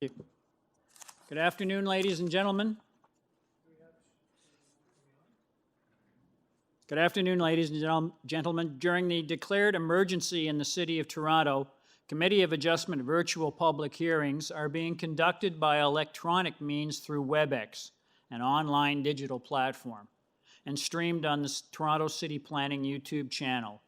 Good afternoon, ladies and gentlemen. Good afternoon, ladies and gentlemen. During the declared emergency in the City of Toronto, Committee of Adjustment virtual public hearings are being conducted by electronic means through WebEx, an online digital platform, and streamed on the Toronto City Planning YouTube channel.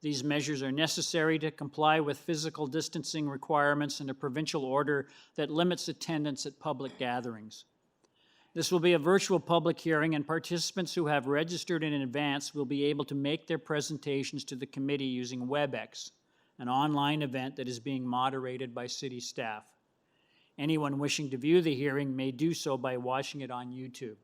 These measures are necessary to comply with physical distancing requirements and a provincial order that limits attendance at public gatherings. This will be a virtual public hearing, and participants who have registered in advance will be able to make their presentations to the committee using WebEx, an online event that is being moderated by city staff. Anyone wishing to view the hearing may do so by watching it on YouTube.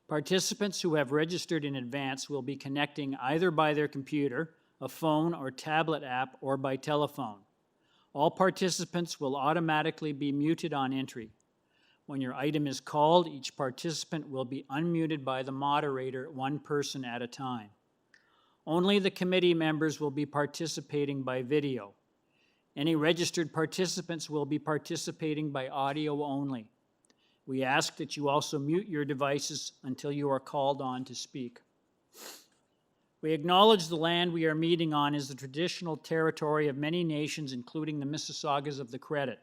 Participants who have registered in advance will be connecting either by their computer, a phone or tablet app, or by telephone. All participants will automatically be muted on entry. When your item is called, each participant will be unmuted by the moderator, one person at a time. Only the committee members will be participating by video. Any registered participants will be participating by audio only. We ask that you also mute your devices until you are called on to speak. We acknowledge the land we are meeting on is the traditional territory of many nations, including the Mississaugas of the Credit,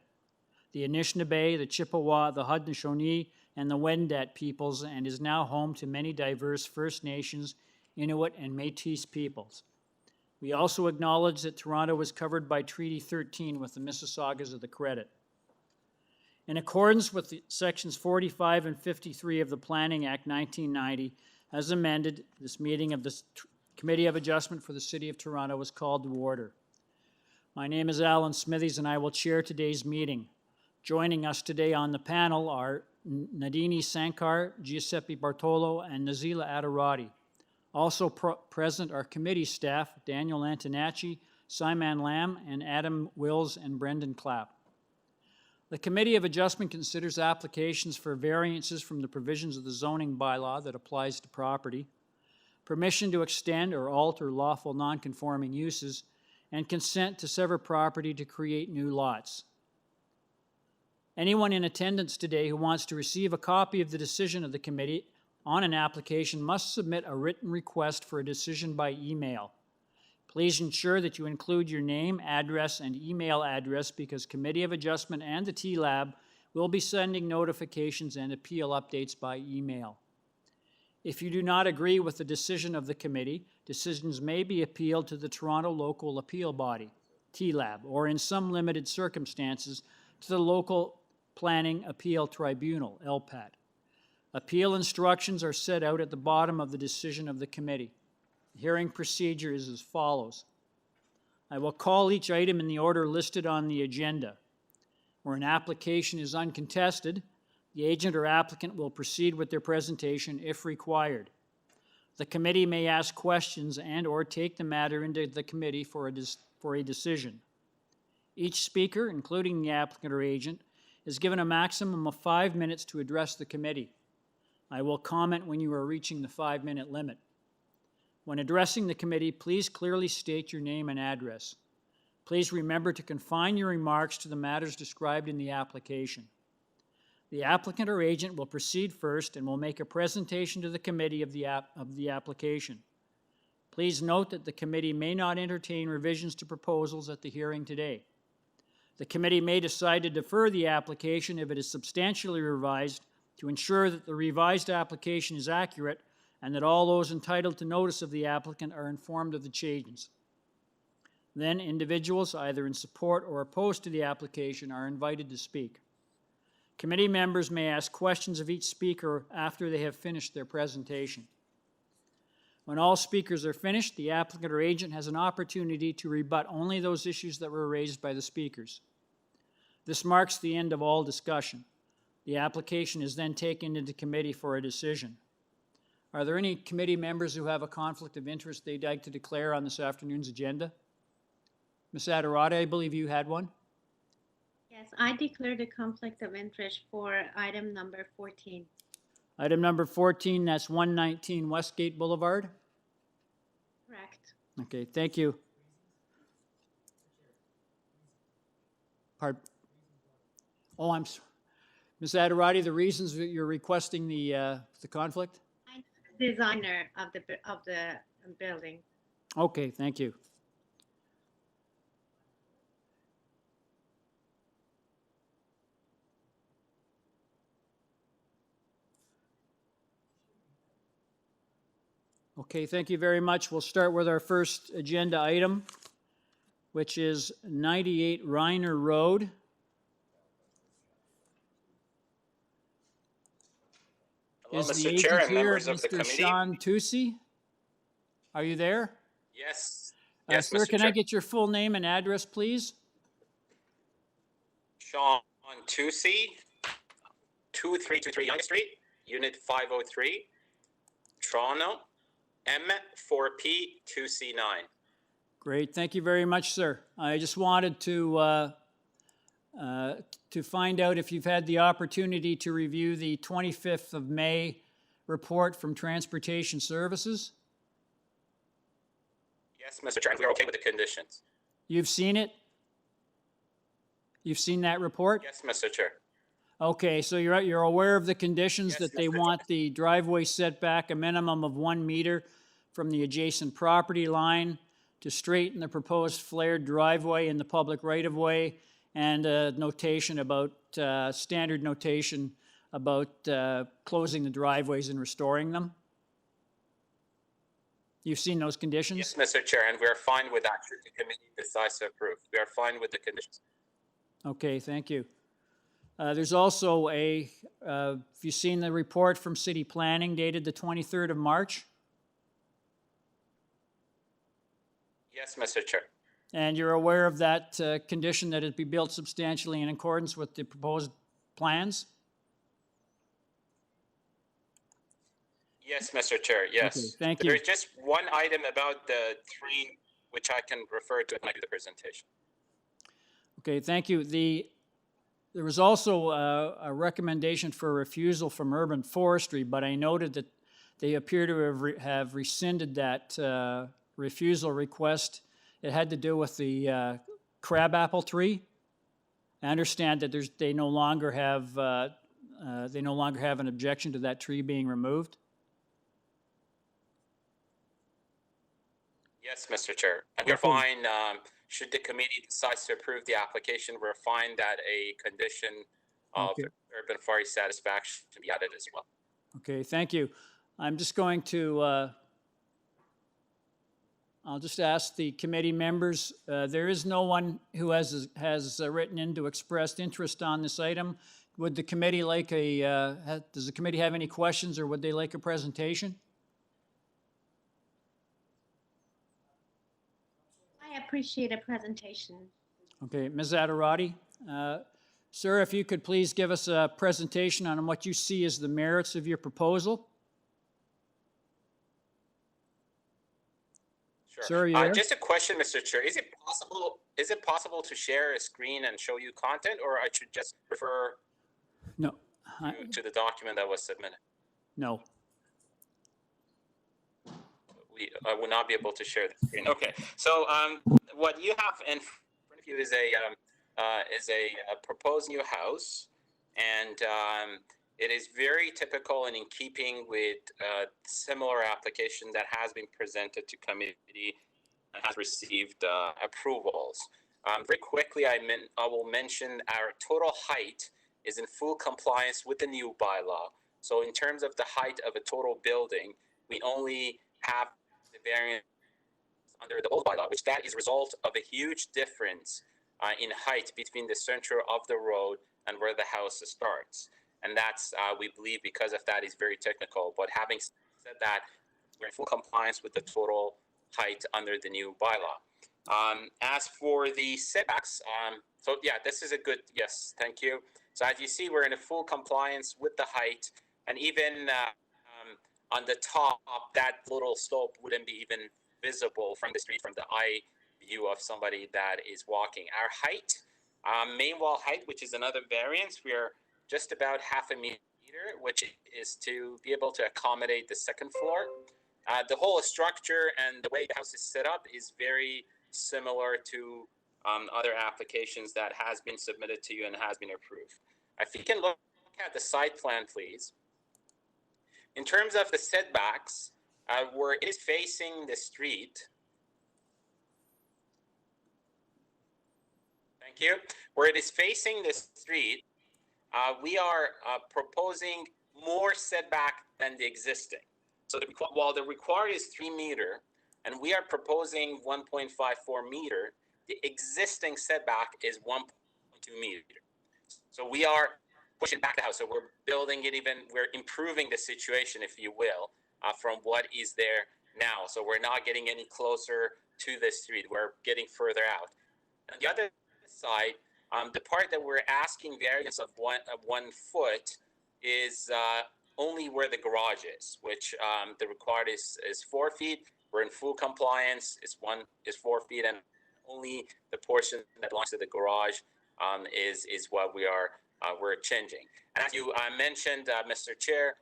the Anishinaabe, the Chippewa, the Haudenosaunee, and the Wendat peoples, and is now home to many diverse First Nations, Inuit, and Métis peoples. We also acknowledge that Toronto was covered by Treaty 13 with the Mississaugas of the Credit. In accordance with the Sections 45 and 53 of the Planning Act 1990, as amended, this meeting of the Committee of Adjustment for the City of Toronto was called to order. My name is Alan Smithies, and I will chair today's meeting. Joining us today on the panel are Nadini Sankar, Giuseppe Bartolo, and Nazila Adarati. Also present are committee staff, Daniel Antonacci, Simon Lamb, and Adam Wills and Brendan Clapp. The Committee of Adjustment considers applications for variances from the provisions of the zoning bylaw that applies to property, permission to extend or alter lawful non-conforming uses, and consent to sever property to create new lots. Anyone in attendance today who wants to receive a copy of the decision of the committee on an application must submit a written request for a decision by email. Please ensure that you include your name, address, and email address because Committee of Adjustment and the T-Lab will be sending notifications and appeal updates by email. If you do not agree with the decision of the committee, decisions may be appealed to the Toronto Local Appeal Body, T-Lab, or in some limited circumstances, to the Local Planning Appeal Tribunal, LPAT. Appeal instructions are set out at the bottom of the decision of the committee. The hearing procedure is as follows. I will call each item in the order listed on the agenda. Where an application is uncontested, the agent or applicant will proceed with their presentation if required. The committee may ask questions and or take the matter into the committee for a decision. Each speaker, including the applicant or agent, is given a maximum of 5 minutes to address the committee. I will comment when you are reaching the 5-minute limit. When addressing the committee, please clearly state your name and address. Please remember to confine your remarks to the matters described in the application. The applicant or agent will proceed first and will make a presentation to the committee of the application. Please note that the committee may not entertain revisions to proposals at the hearing today. The committee may decide to defer the application if it is substantially revised to ensure that the revised application is accurate and that all those entitled to notice of the applicant are informed of the changes. Then individuals, either in support or opposed to the application, are invited to speak. Committee members may ask questions of each speaker after they have finished their presentation. When all speakers are finished, the applicant or agent has an opportunity to rebut only those issues that were raised by the speakers. This marks the end of all discussion. The application is then taken into committee for a decision. Are there any committee members who have a conflict of interest they'd like to declare on this afternoon's agenda? Ms. Adarati, I believe you had one. Yes, I declared a conflict of interest for item number 14. Item number 14, that's 119 Westgate Boulevard. Correct. Okay, thank you. Oh, Ms. Adderati, the reasons that you're requesting the conflict? I'm the designer of the building. Okay, thank you. Okay, thank you very much. We'll start with our first agenda item, which is 98 REINER Road. Hello, Is the Mr. Chair agent and here, members of the Mr. committee. Sean Tusi? Are you there? Yes, yes, Sir, Mr. can I Chair. get your full name and address, please? Sean Tusi, 2323 Young Street, Unit 503, Toronto, M4P2C9. Great, thank you very much, sir. I just wanted to find out if you've had the opportunity to review the 25th of May report from Transportation Services. Yes, Mr. Chair, we're okay with the conditions. You've seen it? You've seen that report? Yes, Mr. Chair. Okay, so you're aware of the conditions Yes, that they Mr. want the driveway setback a minimum of 1 meter from the adjacent property line to straighten the proposed flared driveway in the public right-of-way, and a notation about, standard notation about closing the driveways and restoring them? You've seen those conditions? Yes, Mr. Chair, and we're fine with that. Should the committee decides to approve, we are fine with the conditions. Okay, thank you. There's also have you seen the report from City Planning dated the 23rd of March? Yes, Mr. Chair. And you're aware of that condition that it be built substantially in accordance with the proposed plans? Yes, Mr. Chair, yes. Okay, thank you. There's just one item about the tree, which I can refer to when I do the presentation. Okay, thank you. There was also a recommendation for refusal from Urban Forestry, but I noted that they appear to have rescinded that refusal request. It had to do with the crabapple tree. I understand that they no longer have an objection to that tree being removed. Yes, Mr. Chair. And we're fine, should the committee decides to approve the application, we're fine that a condition of Okay. urban forest satisfaction to be added as well. Okay, thank you. I'm just going to, I'll just ask the committee members, there is no one who has written in to express interest on this item. Would the committee like does the committee have any questions, or would they like a presentation? I appreciate a presentation. Okay, Ms. Adderati, sir, if you could please give us a presentation on what you see as the merits of your proposal. Sure. Sir, are you there? Just a question, Mr. Chair. Is it possible to share a screen and show you content, or I should just refer No. to the document that was submitted? No. I will not be able to share the screen. Okay. So what you have in front of you is a proposed new house, and it is very typical and in keeping with similar application that has been presented to committee and has received approvals. Very quickly, I will mention our total height is in full compliance with the new bylaw. So in terms of the height of a total building, we only have the variance under the old bylaw, which that is a result of a huge difference in height between the center of the road and where the house starts. And that's, we believe, because of that is very technical. But having said that, we're in full compliance with the total height under the new bylaw. As for the setbacks, so yeah, this is a good, yes, thank you. So as you see, we're in a full compliance with the height, and even on the top, that little slope wouldn't be even visible from the street, from the eye view of somebody that is walking. Our height, main wall height, which is another variance, we are just about half a meter, which is to be able to accommodate the second floor. The whole structure and the way the house is set up is very similar to other applications that has been submitted to you and has been approved. If you can look at the site plan, please. In terms of the setbacks, where it is facing the street, thank you, where it is facing the street, we are proposing more setback than the existing. So while the required is 3 meter, and we are proposing 1.54 meter, the existing setback is 1.2 meter. So we are pushing back the house. So we're building it we're improving the situation, if you will, from what is there now. So we're not getting any closer to the street. We're getting further out. On the other side, the part that we're asking variance of 1 foot is only where the garage is, which the required is 4 feet. We're in full compliance. It's 4 feet, and only the portion that belongs to the garage is what we're changing. And as you mentioned, Mr. Chair,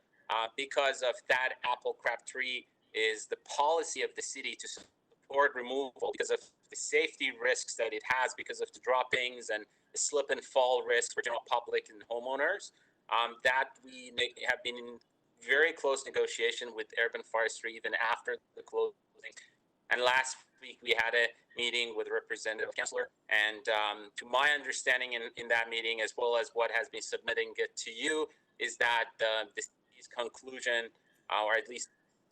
because of that apple crab tree is the policy of the city to support removal because of the safety risks that it has because of the droppings and the slip and fall risk for general public and homeowners, that we have been in very close negotiation with urban forestry even after the closing. And last week we had a meeting with Representative Councillor, and to my understanding in that meeting, as well as what has been submitting it to you, is that the city's conclusion, or at least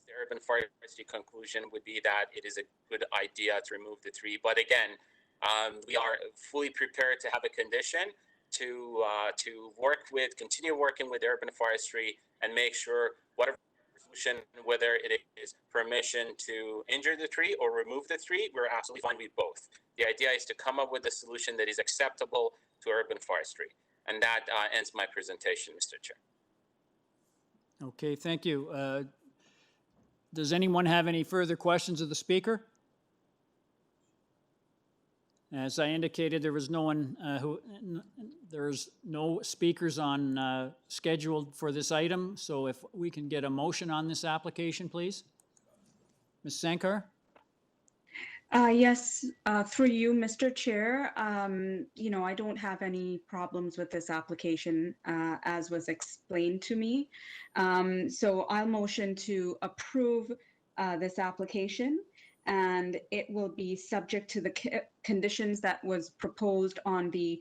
the urban forestry conclusion, would be that it is a good idea to remove the tree. But again, we are fully prepared to have a condition to continue working with urban forestry and make sure whatever solution, whether it is permission to injure the tree or remove the tree, we're absolutely fine with both. The idea is to come up with a solution that is acceptable to urban forestry. And that ends my presentation, Mr. Chair. Okay, thank you. Does anyone have any further questions of the speaker? As I indicated, there was no one there's no speakers on scheduled for this item. So if we can get a motion on this application, please. Ms. Sankar? Yes, through you, Mr. Chair. I don't have any problems with this application as was explained to me. So I'll motion to approve this application, and it will be subject to the conditions that was proposed on the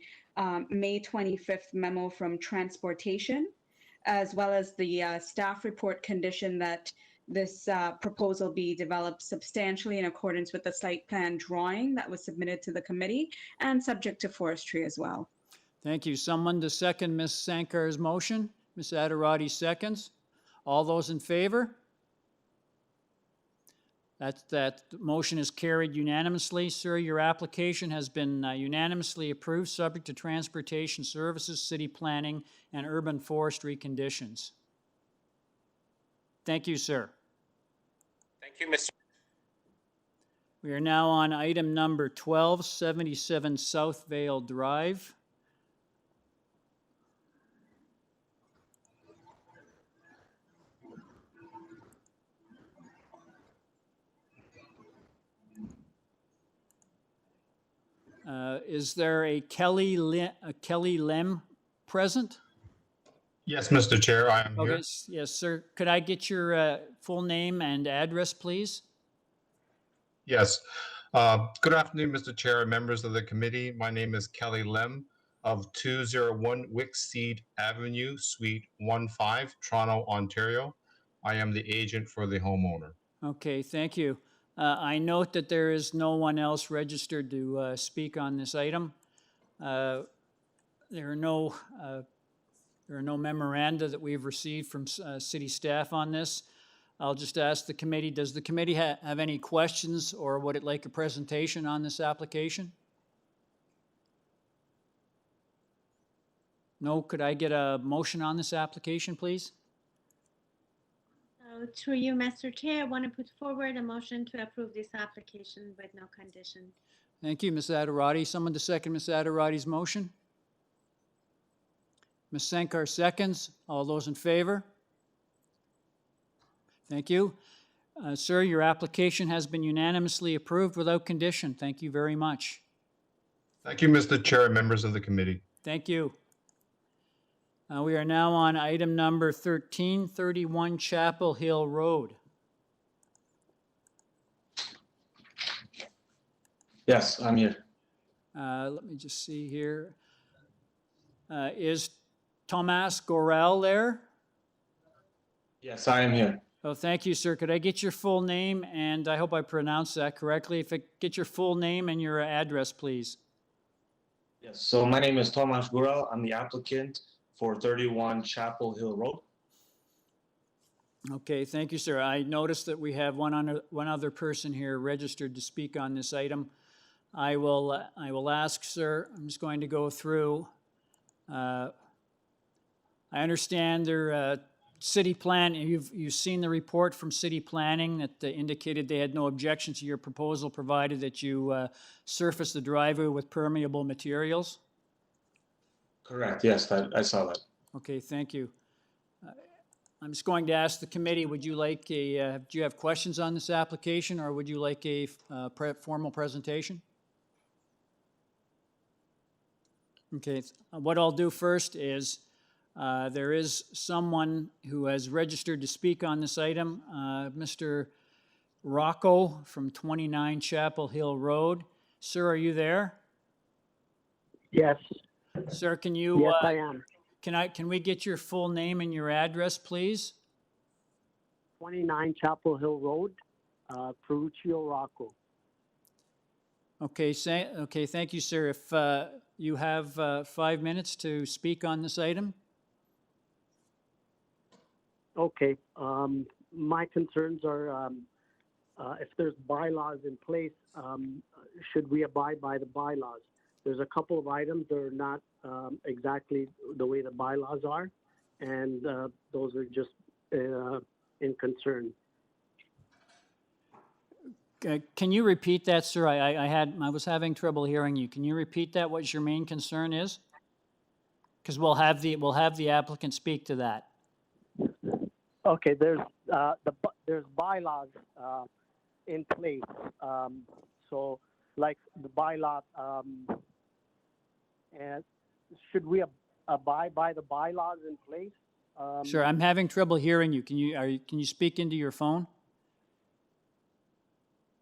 May 25th memo from Transportation, as well as the staff report condition that this proposal be developed substantially in accordance with the site plan drawing that was submitted to the committee and subject to forestry as well. Thank you. Someone to second Ms. Sankar's motion? Ms. Adderati seconds. All those in favor? That motion is carried unanimously. Sir, your application has been unanimously approved, subject to transportation services, city planning, and urban forestry conditions. Thank you, sir. Thank you, Mr. We are now on item number 12, 77 SOUTHVALE Drive. Is there a Kelly Lem present? Yes, Mr. Chair, I am here. Okay, yes, sir. Could I get your full name and address, please? Yes. Good afternoon, Mr. Chair and members of the committee. My name is Kelly Lem of 201 Wickseed Avenue, Suite 15, Toronto, Ontario. I am the agent for the homeowner. Okay, thank you. I note that there is no one else registered to speak on this item. There are no memoranda that we've received from city staff on this. I'll just ask the committee, does the committee have any questions or would it like a presentation on this application? No, could I get a motion on this application, please? So through you, Mr. Chair, I want to put forward a motion to approve this application with no conditions. Thank you, Ms. Adderati. Someone to second Ms. Adderati's motion? Ms. Sankar seconds. All those in favor? Thank you. Sir, your application has been unanimously approved without condition. Thank you very much. Thank you, Mr. Chair and members of the committee. Thank you. We are now on item number 1331 Chapel Hill Road. Yes, I'm here. Let me just see here. Is Tomas Gorel there? Yes, I am here. Oh, thank you, sir. Could I get your full name? And I hope I pronounced that correctly. If I get your full name and your address, please. Yes, so my name is Tomas Gurel. I'm the applicant for 31 Chapel Hill Road. Okay, thank you, sir. I noticed that we have one other person here registered to speak on this item. I will ask, sir, I'm just going to go through. I understand their city plan, you've seen the report from city planning that indicated they had no objection to your proposal, provided that you surface the driveway with permeable materials? Correct, yes, I saw that. Okay, thank you. I'm just going to ask the committee, would you like do you have questions on this application, or would you like a formal presentation? Okay, what I'll do first is there is someone who has registered to speak on this item, Mr. Rocco from 29 Chapel Hill Road. Sir, are you there? Yes, Sir, can you? yes, I am. Can we get your full name and your address, please? 29 Chapel Hill Road, Ferruccio Rocco. Okay, thank you, sir. If you have 5 minutes to speak on this item. Okay, my concerns are if there's bylaws in place, should we abide by the bylaws? There's a couple of items that are not exactly the way the bylaws are, and those are just in concern. Can you repeat that, sir? I was having trouble hearing you. Can you repeat that? What your main concern is? Because we'll have the applicant speak to that. Okay, there's bylaws in place. So, like the bylaw, and should we abide by the bylaws in place? Sir, I'm having trouble hearing you. Can you speak into your phone?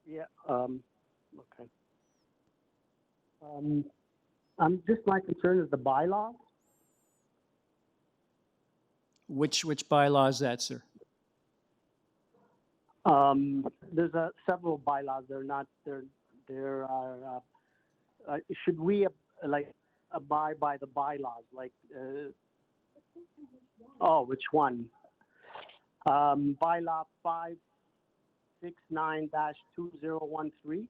Yeah. Okay. My concern is the bylaw. Which bylaw is that, sir? There's several bylaws. Should we abide by the bylaws? Which one? Bylaw 569-2013.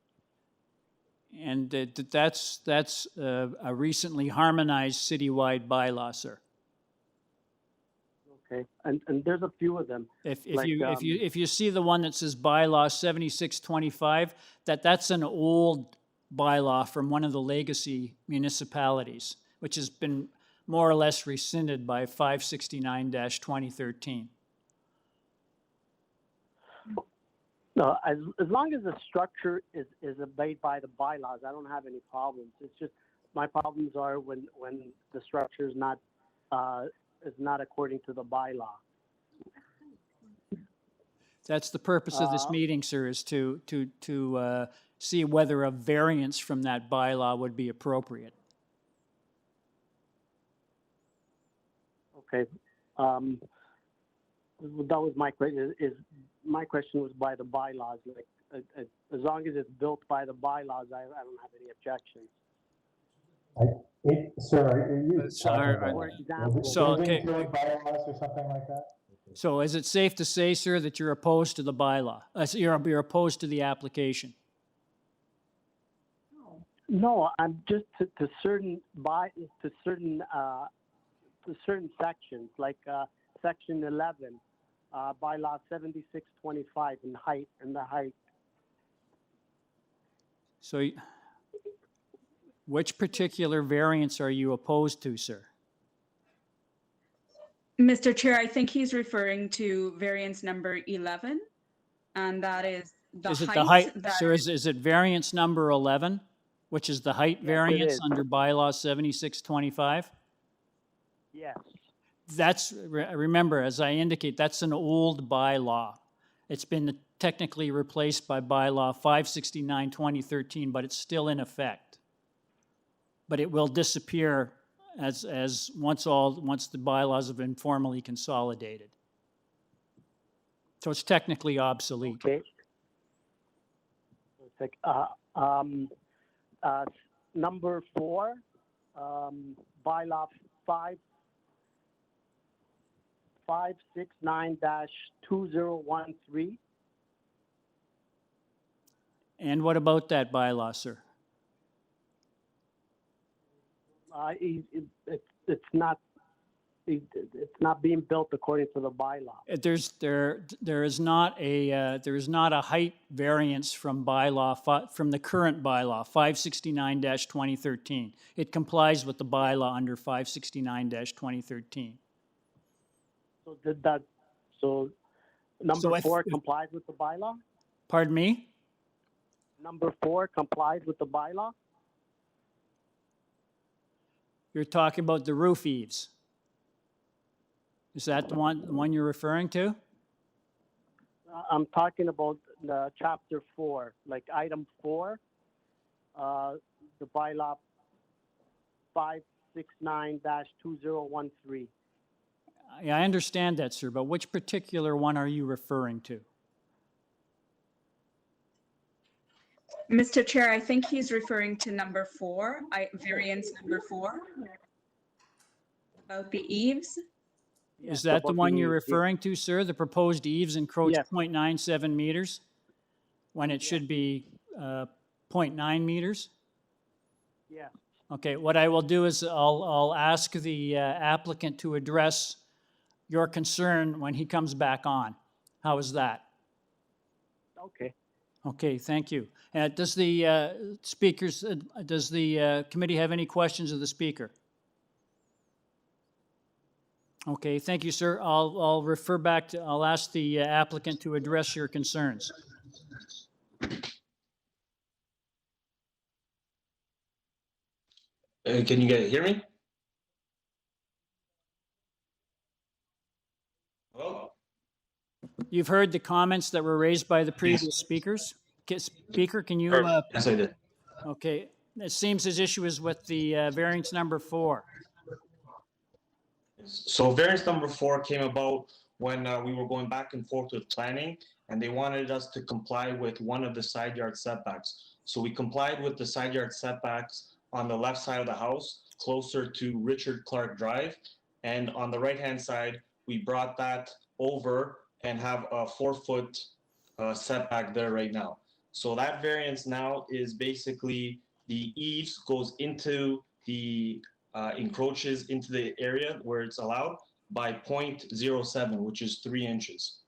And that's a recently harmonized citywide bylaw, sir. Okay, and there's a few of them. If you see the one that says bylaw 7625, that's an old bylaw from one of the legacy municipalities, which has been more or less rescinded by 569-2013. No, as long as the structure is obeyed by the bylaws, I don't have any problems. It's just my problems are when the structure is not according to the bylaw. That's the purpose of this meeting, sir, is to see whether a variance from that bylaw would be appropriate. Okay. That was my question. My question was by the bylaws. As long as it's built by the bylaws, I don't have any objections. Sir, are you For example, okay. bylaws or something like that? So is it safe to say, sir, that you're opposed to the bylaw? You're opposed to the application? no, I'm just to certain sections, like section 11, bylaw 7625 in the height. So which particular variance are you opposed to, sir? Mr. Chair, I think he's referring to variance number 11, and that is the Is it height. the height, that- sir, is it variance number 11? which is the height Yes, it variance is. under bylaw 7625. Yes. That's, remember, as I indicate, that's an old bylaw. It's been technically replaced by bylaw 569, 2013, but it's still in effect. But it will disappear as once the bylaws have been formally consolidated. So it's technically obsolete. Okay. It's like, number 4, bylaw 569-2013. And what about that bylaw, sir? It's not being built according to the bylaw. There is not a height variance from from the current bylaw 569-2013. It complies with the bylaw under 569-2013. So number So if- 4 complies with the bylaw? Pardon me? Number 4 complies with the bylaw? You're talking about the roof eaves. Is that the one you're referring to? I'm talking about the chapter 4, like item 4, the bylaw 569-2013. I understand that, sir, but which particular one are you referring to? Mr. Chair, I think he's referring to number 4, variance number 4, about the eaves. Is that the one you're referring to, sir? The proposed eaves encroach Yes. 0.97 meters when it should be 0.9 meters? Yeah. Okay, what I will do is I'll ask the applicant to address your concern when he comes back on. How is that? Okay. Okay, thank you. Does the committee have any questions of the speaker? Okay, thank you, sir. I'll refer back to, I'll ask the applicant to address your concerns. Can you guys hear me? Hello? You've heard the comments that were raised by the previous speakers. Speaker, can you, Yes, I did. okay, it seems his issue is with the variance number 4. So variance number 4 came about when we were going back and forth with planning, and they wanted us to comply with one of the side yard setbacks. So we complied with the side yard setbacks on the left side of the house, closer to Richard Clark Drive. And on the right-hand side, we brought that over and have a 4-foot setback there right now. So that variance now is basically the eaves goes into the encroaches into the area where it's allowed by 0.07, which is 3 inches.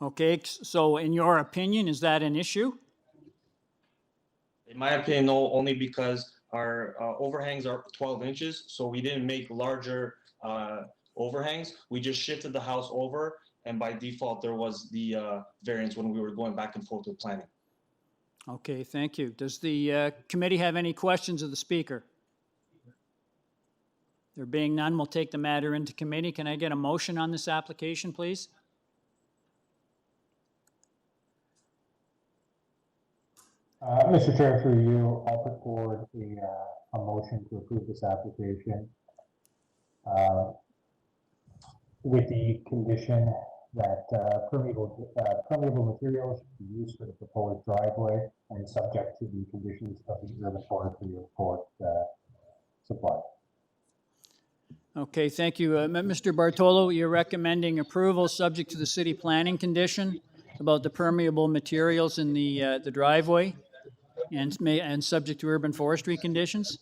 Okay, so in your opinion, is that an issue? In my opinion, no, only because our overhangs are 12 inches, so we didn't make larger overhangs. We just shifted the house over, and by default, there was the variance when we were going back and forth with planning. Okay, thank you. Does the committee have any questions of the speaker? There being none, we'll take the matter into committee. Can I get a motion on this application, please? Mr. Chair, through you, I'll put forward a motion to approve this application with the condition that permeable materials be used for the proposed driveway and subject to the conditions of the urban forestry report supply. Okay, thank you. Mr. Bartolo, you're recommending approval subject to the city planning condition about the permeable materials in the driveway and subject to urban forestry conditions?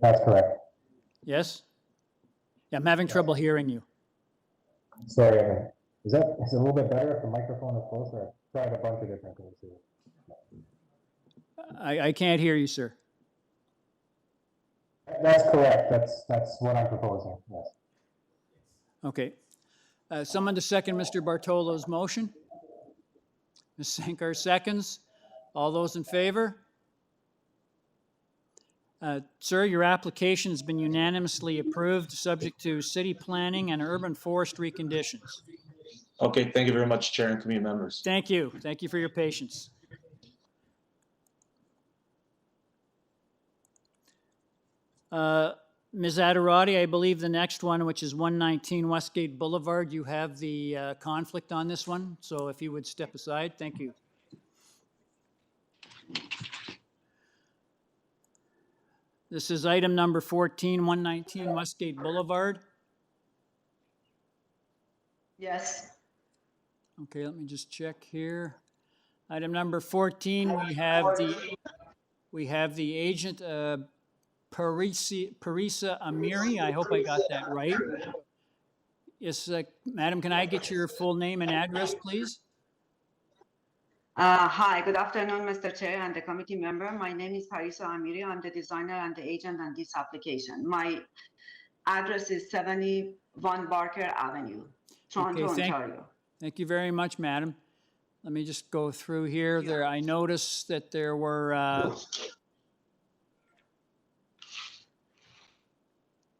That's correct. Yes? Yeah, I'm having trouble hearing you. Sorry, Evan. Is it a little bit better if the microphone is closer? I've tried a bunch of different things here. I can't hear you, sir. That's correct. That's what I'm proposing. Yes. Okay. Someone to second Mr. Bartolo's motion? Ms. Sankar seconds. All those in favor? Sir, your application has been unanimously approved, subject to city planning and urban forestry conditions. Okay, thank you very much, Chair and committee members. Thank you. Thank you for your patience. Ms. Adderati, I believe the next one, which is 119 Westgate Boulevard, you have the conflict on this one. So if you would step aside, thank you. This is item number 14, 119 Westgate Boulevard. Yes. Okay, let me just check here. Item number 14, we have the agent, Parisa Amiri. I hope I got that right. Yes, madam, can I get your full name and address, please? Hi, good afternoon, Mr. Chair and the committee member. My name is Parisa Amiri. I'm the designer and the agent on this application. My address is 71 Barker Avenue, Toronto, Ontario. Thank you very much, madam. Let me just go through here. I noticed that there were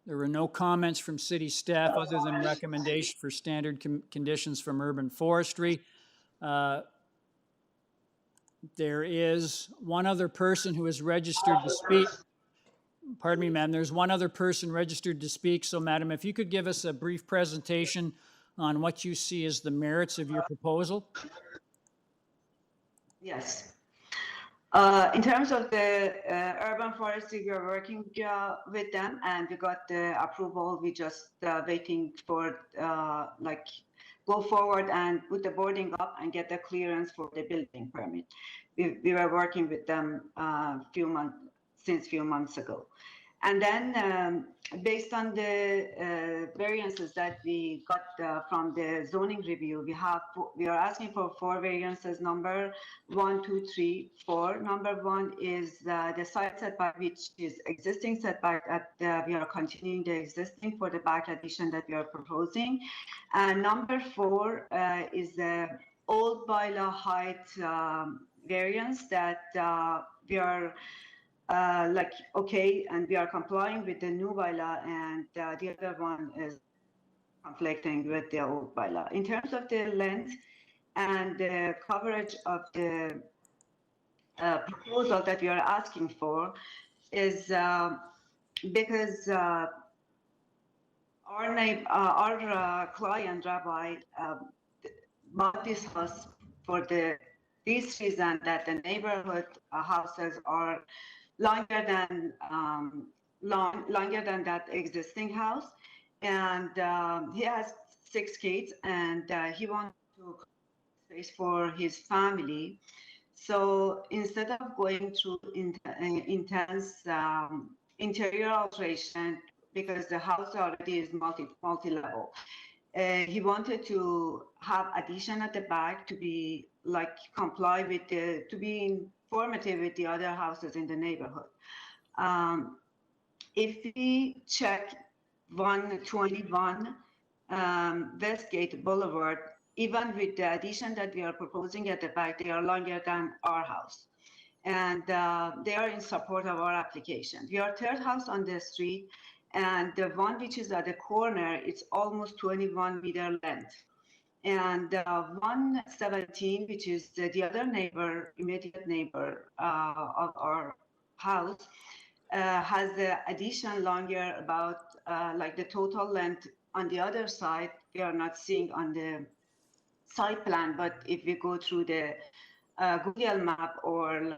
no comments from city staff other than recommendation for standard conditions from urban forestry. There is one other person who is registered to speak. Pardon me, ma'am. There's one other person registered to speak. So, madam, if you could give us a brief presentation on what you see as the merits of your proposal. Yes. In terms of the urban forestry, we are working with them and we got the approval. We just waiting for go forward and put the boarding up and get the clearance for the building permit. We were working with them since few months ago. And then based on the variances that we got from the zoning review, we are asking for 4 variances, number 1, 2, 3, 4. Number 1 is the side setback, which is existing setback that we are continuing the existing for the back addition that we are proposing. And number 4 is the old bylaw height variance that we are okay, and we are complying with the new bylaw, and the other one is conflicting with the old bylaw. In terms of the length and the coverage of the proposal that we are asking for is because our client, Rabbi, bought this house for this reason, that the neighborhood houses are longer than that existing house, and he has 6 kids, and he wants to space for his family. So instead of going through intense interior alteration, because the house already is multi-level, he wanted to have addition at the back to be comply with to be informative with the other houses in the neighborhood. If we check 121 Westgate Boulevard, even with the addition that we are proposing at the back, they are longer than our house. And they are in support of our application. We are 3rd house on the street, and the one which is at the corner, it's almost 21 meter length. And 117, which is the other neighbor, immediate neighbor of our house, has the addition longer, about the total length on the other side. We are not seeing on the site plan, but if we go through the Google map or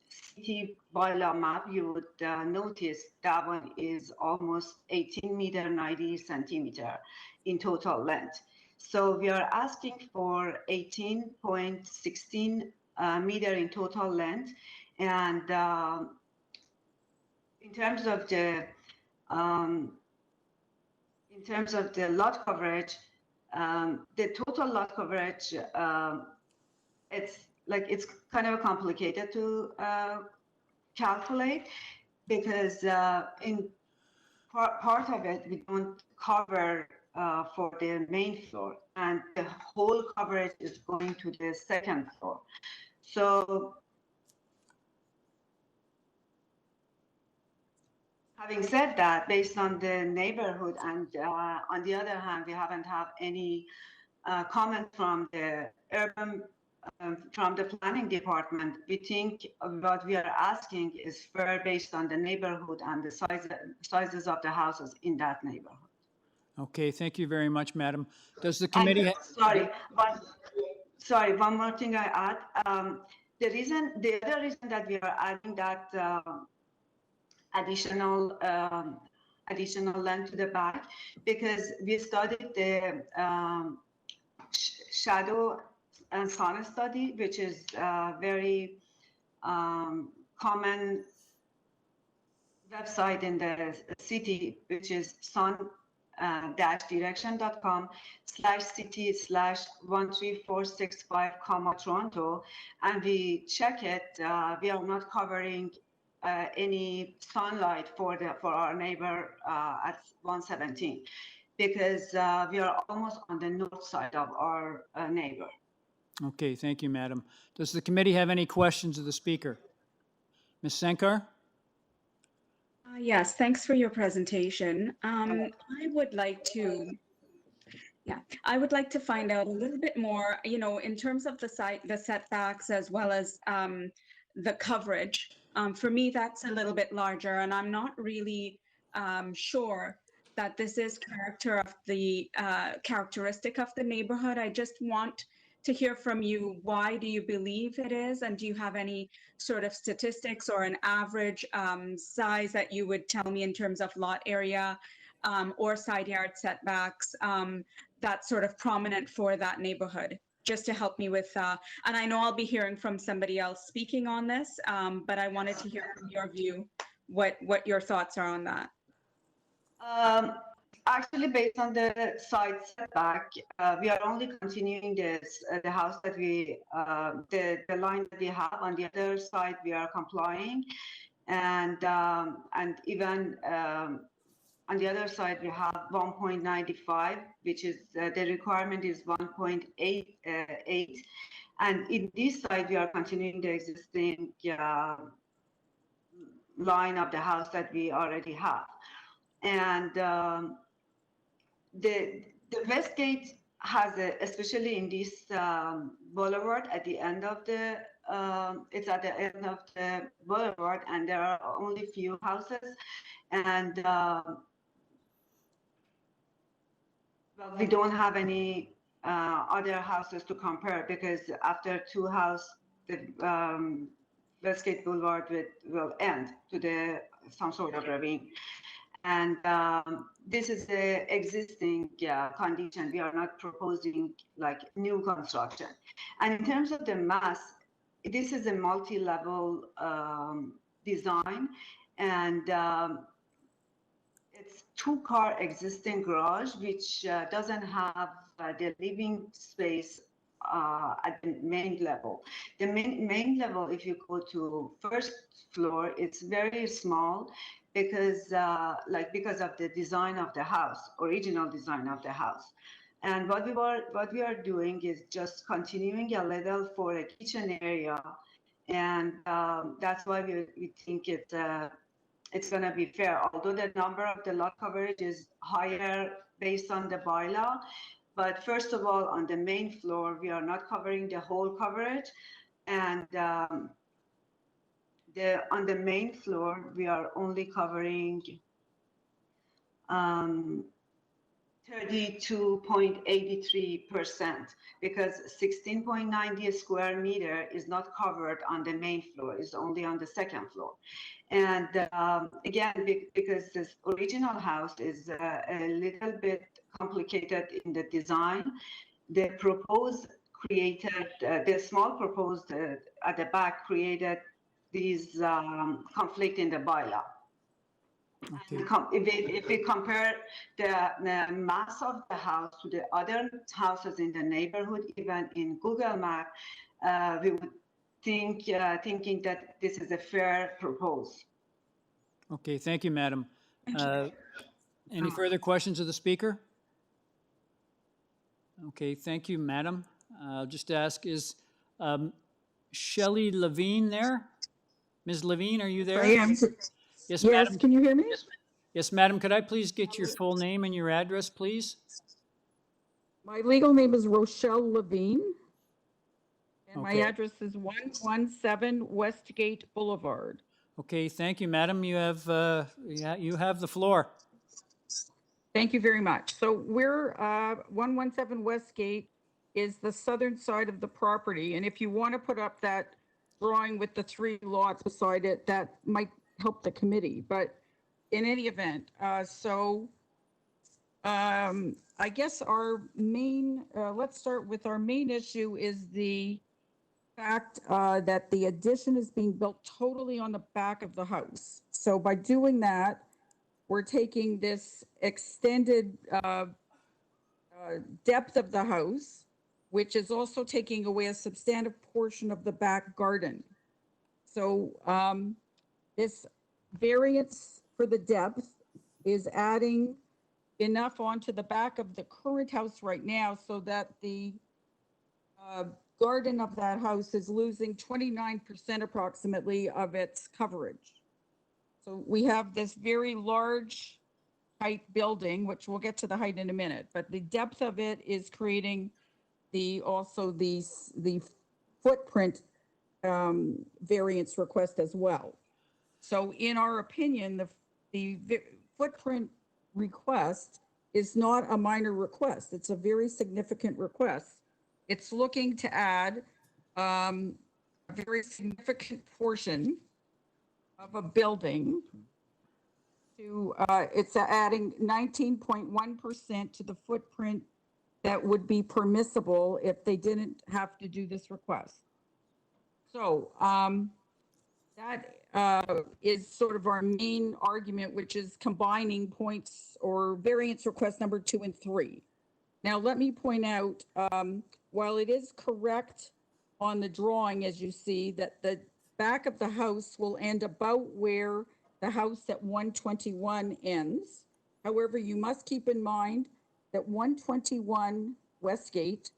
city bylaw map, you would notice that one is almost 18 meter, 90 centimeter in total length. So we are asking for 18.16 meter in total length, and in terms of the lot coverage, the total lot coverage, it's kind of complicated to calculate, because in part of it we don't cover for the main floor, and the whole coverage is going to the 2nd floor. So having said that, based on the neighborhood and on the other hand, we haven't had any comment from the urban, from the planning department. We think what we are asking is fair based on the neighborhood and the sizes of the houses in that neighborhood. Okay, thank you very much, madam. Does the And, committee? sorry, one more thing I add. The other reason that we are adding that additional land to the back, because we studied the shadow and sun study, which is very common website in the city, which is sun-direction.com/city/13465, Toronto, and we check it. We are not covering any sunlight for our neighbor at 117, because we are almost on the north side of our neighbor. Okay, thank you, madam. Does the committee have any questions of the speaker? Ms. Sankar? Yes, thanks for your presentation. I would like to find out a little bit more, in terms of the setbacks as well as the coverage. For me, that's a little bit larger, and I'm not really sure that this is characteristic of the neighborhood. I just want to hear from you. Why do you believe it is? And do you have any sort of statistics or an average size that you would tell me in terms of lot area or side yard setbacks that's sort of prominent for that neighborhood? Just to help me with, and I know I'll be hearing from somebody else speaking on this, but I wanted to hear from your view, what your thoughts are on that. Actually, based on the side setback, we are only continuing the house that the line that we have. On the other side, we are complying, and even on the other side, we have 1.95, which is the requirement is 1.88, and in this side, we are continuing the existing line of the house that we already have. And the Westgate has, especially in this boulevard at the end of the, it's at the end of the boulevard, and there are only few houses, and well, we don't have any other houses to compare, because after two houses, the Westgate Boulevard will end to some sort of ravine. And this is the existing condition. We are not proposing like new construction. And in terms of the mass, this is a multi-level design, and it's two-car existing garage, which doesn't have the living space at the main level. The main level, if you go to first floor, it's very small, because of the design of the house, original design of the house. And what we are doing is just continuing a little for a kitchen area, and that's why we think it's going to be fair. Although the number of the lot coverage is higher based on the bylaw, but first of all, on the main floor, we are not covering the whole coverage, and on the main floor, we are only covering 32.83%, because 16.90 square meter is not covered on the main floor, it's only on the second floor. And again, because this original house is a little bit complicated in the design, the small proposed at the back created these conflict in the bylaw. Okay. If we compare the mass of the house to the other houses in the neighborhood, even in Google Map, we would thinking that this is a fair proposal. Okay, thank you, madam. Any further questions of the speaker? Okay, thank you, madam. I'll just ask, Shelley Levine there? Ms. Levine, are you there? I am. Yes, Yes, madam. can you hear me? Yes, madam, could I please get your full name and your address, please? My legal name is Rochelle Levine. And my Okay. address is 117 Westgate Boulevard. Okay, thank you, madam. You have the floor. Thank you very much. So we're 117 Westgate is the southern side of the property. And if you want to put up that drawing with the 3 lots beside it, that might help the committee. But in any event, I guess our main, let's start with our main issue is the fact that the addition is being built totally on the back of the house. So by doing that, we're taking this extended depth of the house, which is also taking away a substantive portion of the back garden. So this variance for the depth is adding enough onto the back of the current house right now so that the garden of that house is losing 29% approximately of its coverage. So we have this very large height building, which we'll get to the height in a minute, but the depth of it is creating the footprint variance request as well. So in our opinion, the footprint request is not a minor request. It's a very significant request. It's looking to add a very significant portion of a building to, it's adding 19.1% to the footprint that would be permissible if they didn't have to do this request. So that is sort of our main argument, which is combining points or variance request number 2 and 3. Now, let me point out, while it is correct on the drawing, as you see, that the back of the house will end about where the house at 121 ends. However, you must keep in mind that 121 Westgate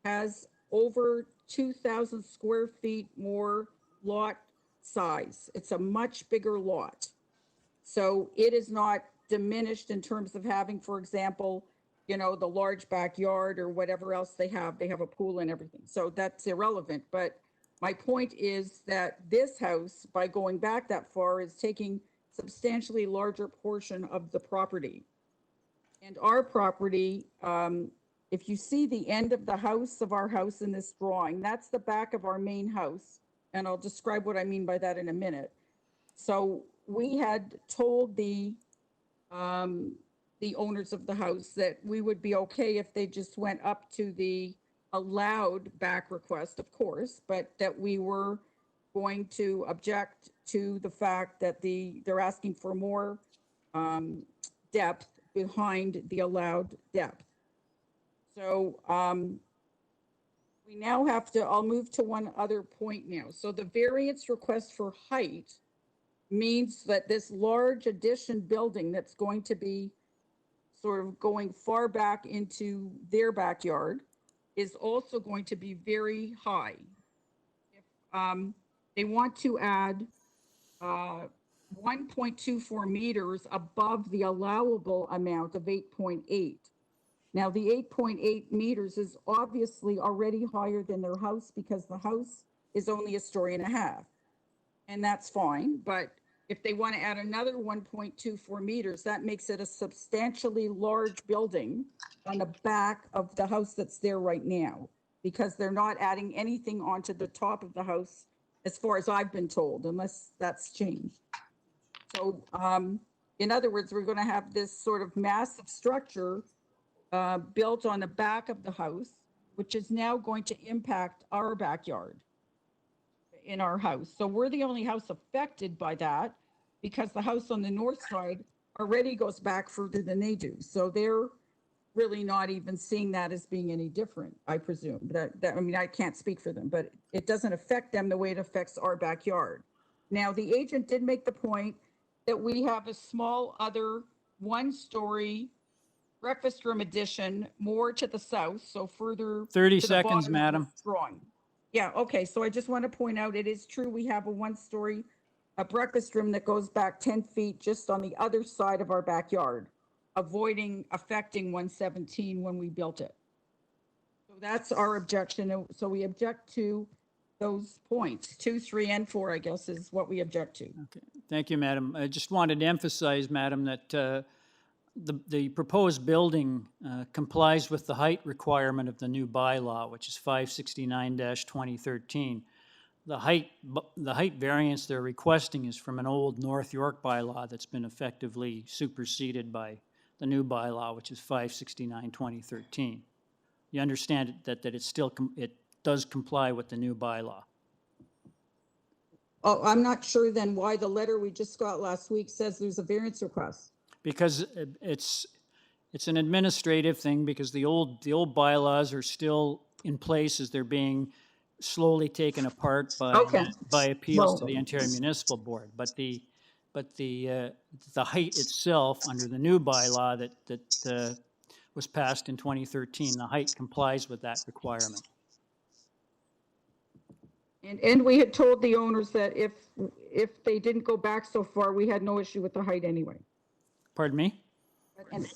has over 2,000 square feet more lot size. It's a much bigger lot. So it is not diminished in terms of having, for example, you know, the large backyard or whatever else they have. They have a pool and everything. So that's irrelevant. But my point is that this house, by going back that far, is taking substantially larger portion of the property. And our property, if you see the end of the house of our house in this drawing, that's the back of our main house. And I'll describe what I mean by that in a minute. So we had told the owners of the house that we would be okay if they just went up to the allowed back request, of course, but that we were going to object to the fact that they're asking for more depth behind the allowed depth. So we now have to, I'll move to one other point now. So the variance request for height means that this large addition building that's going to be sort of going far back into their backyard is also going to be very high. If they want to add 1.24 meters above the allowable amount of 8.8. Now the 8.8 meters is obviously already higher than their house because the house is only 1.5 stories. And that's fine, but if they want to add another 1.24 meters, that makes it a substantially large building on the back of the house that's there right now, because they're not adding anything onto the top of the house, as far as I've been told, unless that's changed. So in other words, we're going to have this sort of massive structure built on the back of the house, which is now going to impact our backyard in our house. So we're the only house affected by that because the house on the north side already goes back further than they do. So they're really not even seeing that as being any different, I presume. I mean, I can't speak for them, but it doesn't affect them the way it affects our backyard. Now, the agent did make the point that we have a small other 1-story breakfast room addition more to the south, so further 30 to the seconds, bottom of madam. this drawing. Yeah, okay, so I just want to point out, it is true, we have a one-story, a breakfast room that goes back 10 feet just on the other side of our backyard, affecting 117 when we built it. So that's our objection. So we object to those points, 2, 3, and 4, I guess, is what we object to. Okay, thank you, Madam. I just wanted to emphasize, Madam, that the proposed building complies with the height requirement of the new bylaw, which is 569-2013. The height variance they're requesting is from an old North York bylaw that's been effectively superseded by the new bylaw, which is 569-2013. You understand that it still it does comply with the new bylaw. Oh, I'm not sure then why the letter we just got last week says there's a variance request. Because it's an administrative thing, because the old bylaws are still in place as they're being slowly taken apart by appeals to the Ontario Municipal Board. But the height itself under the new bylaw that was passed in 2013, the height complies with that requirement. And we had told the owners that if they didn't go back so far, we had no issue with the height anyway. Pardon me? And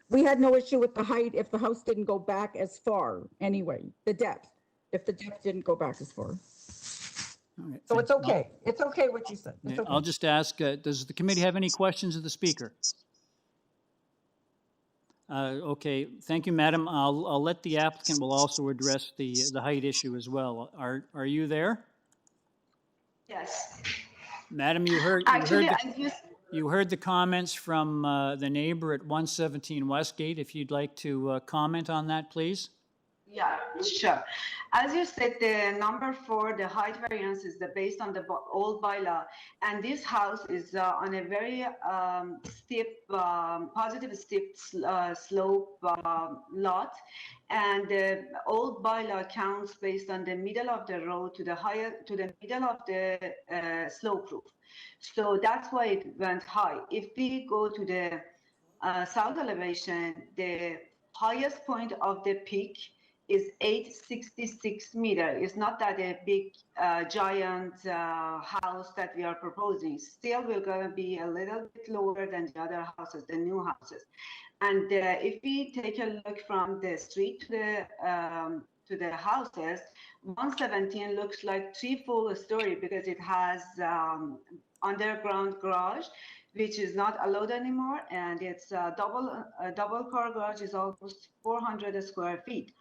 we had no issue with the height if the house didn't go back as far anyway, the depth, if the depth didn't go back as far. All right, So thanks. it's okay. It's okay what you said. It's okay. I'll just ask, does the committee have any questions of the speaker? Okay, thank you, Madam. I'll let the applicant will also address the height issue as well. Are you there? Yes. Madam, you heard the comments from the neighbor at 117 Westgate. If you'd like to comment on that, please. Yeah, sure. As you said, the number 4, the height variance is based on the old bylaw, and this house is on a very steep, positive steep slope lot, and the old bylaw counts based on the middle of the road to the middle of the slope roof. So that's why it went high. If we go to the south elevation, the highest point of the peak is 866 meters. It's not that a big, giant house that we are proposing. Still, we're going to be a little bit lower than the other houses, the new houses. And if we take a look from the street to the houses, 117 looks like 3 full story because it has underground garage, which is not allowed anymore, and it's a double car garage is almost 400 square feet.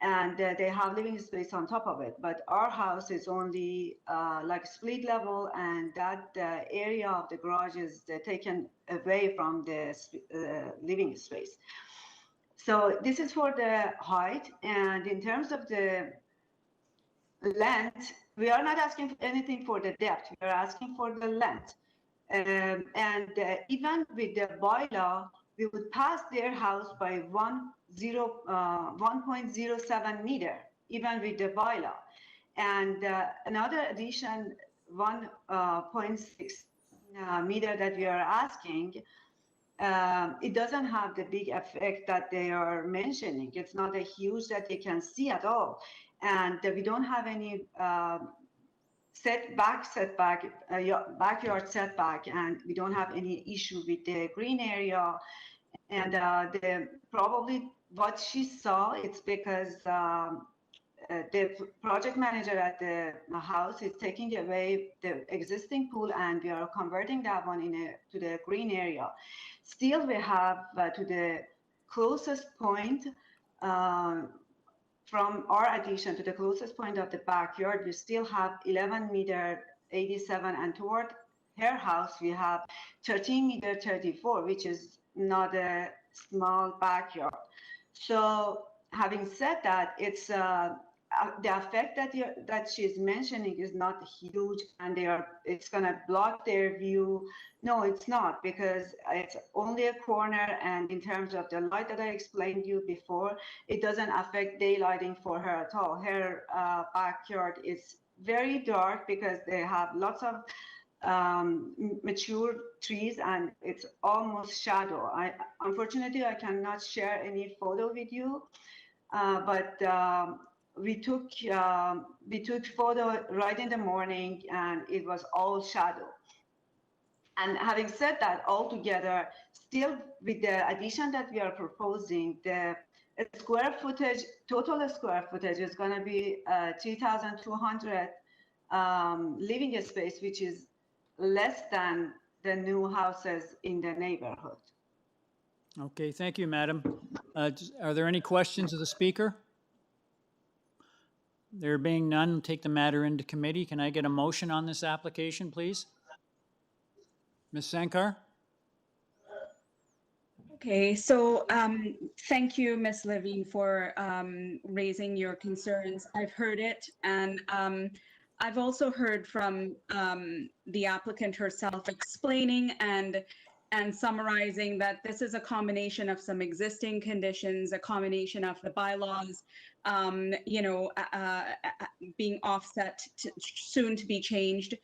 And they have living space on top of it. But our house is only like split level, and that area of the garage is taken away from the living space. So this is for the height. And in terms of the length, we are not asking anything for the depth. We are asking for the length. And even with the bylaw, we would pass their house by 1.07 meter, even with the bylaw. And another addition, 1.6 meter that we are asking, it doesn't have the big effect that they are mentioning. It's not a huge that they can see at all. And we don't have any backyard setback, and we don't have any issue with the green area. And probably what she saw, it's because the project manager at the house is taking away the existing pool, and we are converting that one to the green area. Still, we have to the closest point from our addition to the closest point of the backyard, we still have 11 meter 87, and toward her house we have 13 meter 34, which is not a small backyard. So having said that, it's the effect that she's mentioning is not huge, and it's going to block their view. No, it's not, because it's only a corner, and in terms of the light that I explained to you before, it doesn't affect daylighting for her at all. Her backyard is very dark because they have lots of mature trees, and it's almost shadow. Unfortunately, I cannot share any photo with you, but we took photo right in the morning, and it was all shadow. And having said that, altogether, still with the addition that we are proposing, the square footage, total square footage is going to be 3,200 living space, which is less than the new houses in the neighborhood. Okay, thank you, madam. Are there any questions of the speaker? There being none, take the matter into committee. Can I get a motion on this application, please? Ms. Sankar? Okay, so thank you, Ms. Levine, for raising your concerns. I've heard it, and I've also heard from the applicant herself explaining and summarizing that this is a combination of some existing conditions, a combination of the bylaws, being offset to soon to be changed,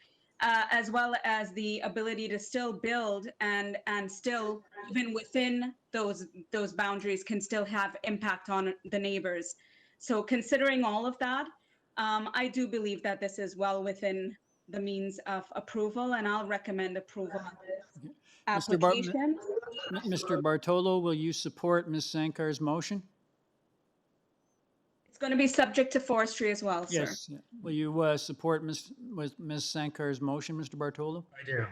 as well as the ability to still build and still, even within those boundaries, can still have impact on the neighbors. So considering all of that, I do believe that this is well within the means of approval, and I'll recommend approval of this application. Mr. Bartolo, will you support Ms. Sankar's motion? It's going to be subject to forestry as well, sir. Yes. Will you support Ms. Sankar's motion, Mr. Bartolo? I do.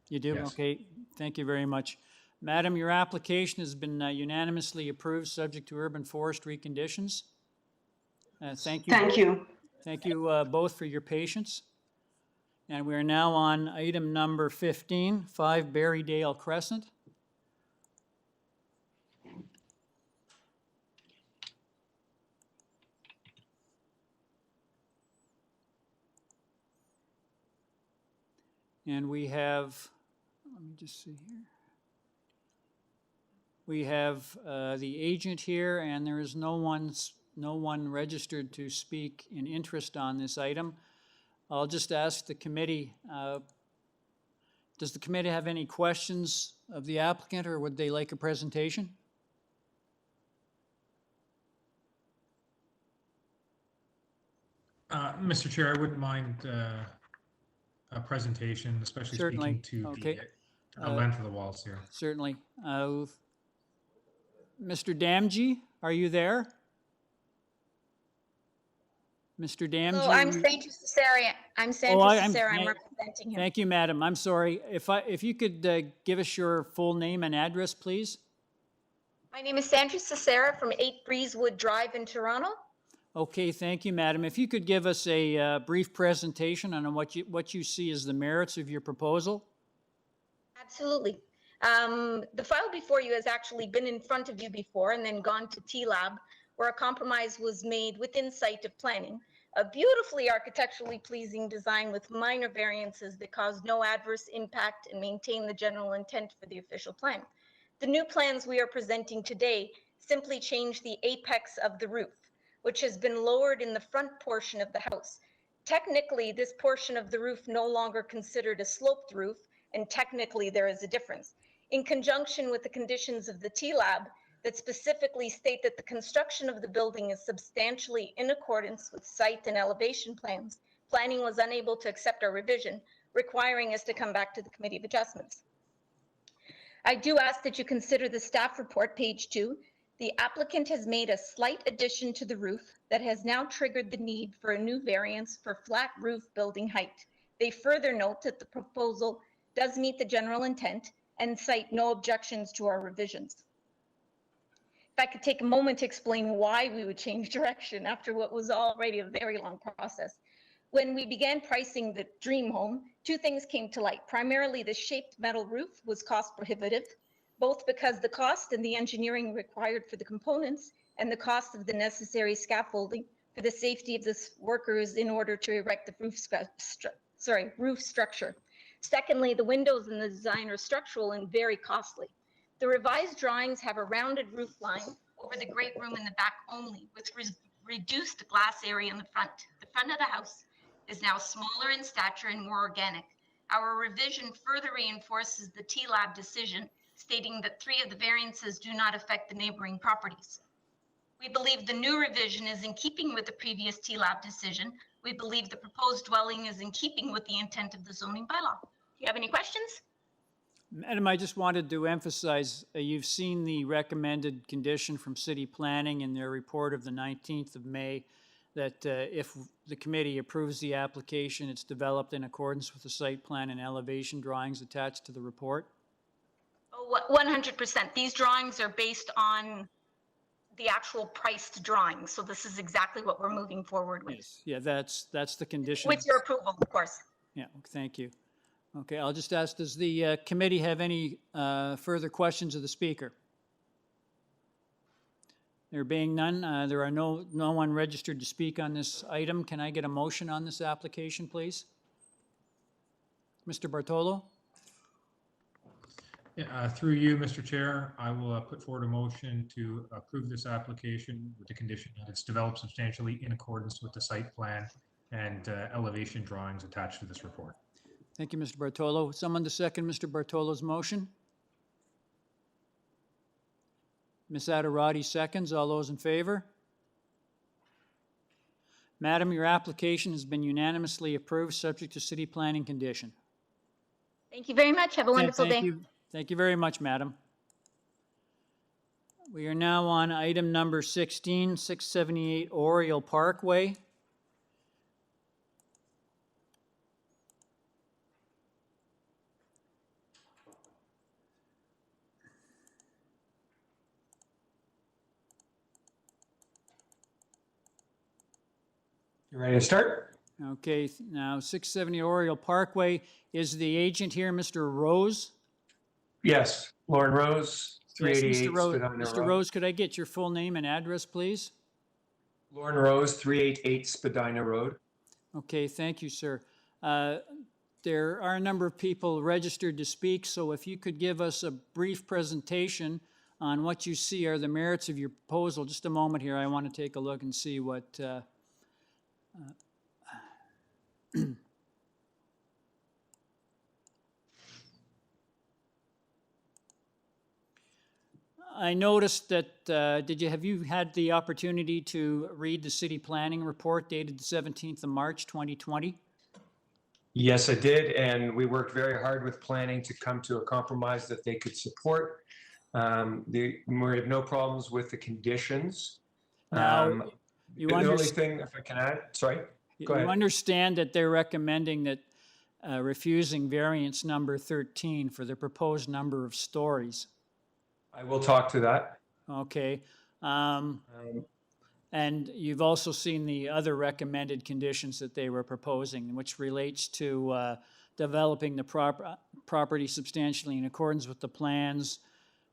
You do? Yes. Okay, thank you very much. Madam, your application has been unanimously approved, subject to urban forestry conditions. Thank you. Thank you. Thank you both for your patience. And we are now on item number 15, 5 Barrydale Crescent. And we have, let me just see here. We have the agent here, and there is no one registered to speak in interest on this item. I'll just ask the committee, does the committee have any questions of the applicant, or would they like a presentation? Mr. Chair, I wouldn't mind a presentation, especially Certainly. speaking to Okay. the length of the walls here. Certainly. Mr. Damji, are you there? Mr. Damji? Hello, I'm Sandra Cesare. I'm Sandra Cesare. I'm representing him. Thank you, madam. I'm sorry. If you could give us your full name and address, please. My name is Sandra Cesare from 8 Breezewood Drive in Toronto. Okay, thank you, madam. If you could give us a brief presentation on what you see as the merits of your proposal. Absolutely. The file before you has actually been in front of you before and then gone to T-Lab, where a compromise was made within site of planning. A beautifully architecturally pleasing design with minor variances that cause no adverse impact and maintain the general intent for the official plan. The new plans we are presenting today simply change the apex of the roof, which has been lowered in the front portion of the house. Technically, this portion of the roof no longer considered a sloped roof, and technically there is a difference. In conjunction with the conditions of the T-Lab that specifically state that the construction of the building is substantially in accordance with site and elevation plans, planning was unable to accept our revision, requiring us to come back to the Committee of Adjustments. I do ask that you consider the staff report, page 2. The applicant has made a slight addition to the roof that has now triggered the need for a new variance for flat roof building height. They further note that the proposal does meet the general intent and cite no objections to our revisions. If I could take a moment to explain why we would change direction after what was already a very long process. When we began pricing the dream home, 2 things came to light. Primarily, the shaped metal roof was cost prohibitive, both because the cost and the engineering required for the components and the cost of the necessary scaffolding for the safety of the workers in order to erect the roof structure. Secondly, the windows in the design are structural and very costly. The revised drawings have a rounded roof line over the great room in the back only, with reduced glass area in the front. The front of the house is now smaller in stature and more organic. Our revision further reinforces the T-Lab decision, stating that 3 of the variances do not affect the neighboring properties. We believe the new revision is in keeping with the previous TLAB decision. We believe the proposed dwelling is in keeping with the intent of the zoning bylaw. Do you have any questions? Madam, I just wanted to emphasize, you've seen the recommended condition from City Planning in their report of the 19th of May, that if the committee approves the application, it's developed in accordance with the site plan and elevation drawings attached to the report. Oh, 100%. These drawings are based on the actual priced drawings. So this is exactly what we're moving forward with. Yes, yeah, that's the condition. With your approval, of course. Yeah, thank you. Okay, I'll just ask, does the committee have any further questions of the speaker? There being none, there are no one registered to speak on this item. Can I get a motion on this application, please? Mr. Bartolo? Yeah, through you, Mr. Chair, I will put forward a motion to approve this application with the condition that it's developed substantially in accordance with the site plan and elevation drawings attached to this report. Thank you, Mr. Bartolo. Someone to second Mr. Bartolo's motion? Ms. Adderati seconds. All those in favor? Madam, your application has been unanimously approved, subject to city planning condition. Thank you very much. Have a wonderful day. Thank you very much, madam. We are now on item number 16, 678 Oriole Parkway. You ready to start? Okay, now 670 Oriole Parkway. Is the agent here, Mr. Rose? Yes, Lauren Rose, Yes, 388 Mr. Spadina Road. Rose, could I get your full name and address, please? Lauren Rose, 388 Spadina Road. Okay, thank you, sir. There are a number of people registered to speak, so if you could give us a brief presentation on what you see are the merits of your proposal. Just a moment here, I want to take a look and see what I noticed that, have you had the opportunity to read the city planning report dated the 17th of March, 2020? Yes, I did, and we worked very hard with planning to come to a compromise that they could support. We have no problems with the conditions. Now, the only thing, if I can add, sorry, go ahead. You understand that they're recommending that refusing variance number 13 for the proposed number of stories. I will talk to that. Okay. And you've also seen the other recommended conditions that they were proposing, which relates to developing the property substantially in accordance with the plans,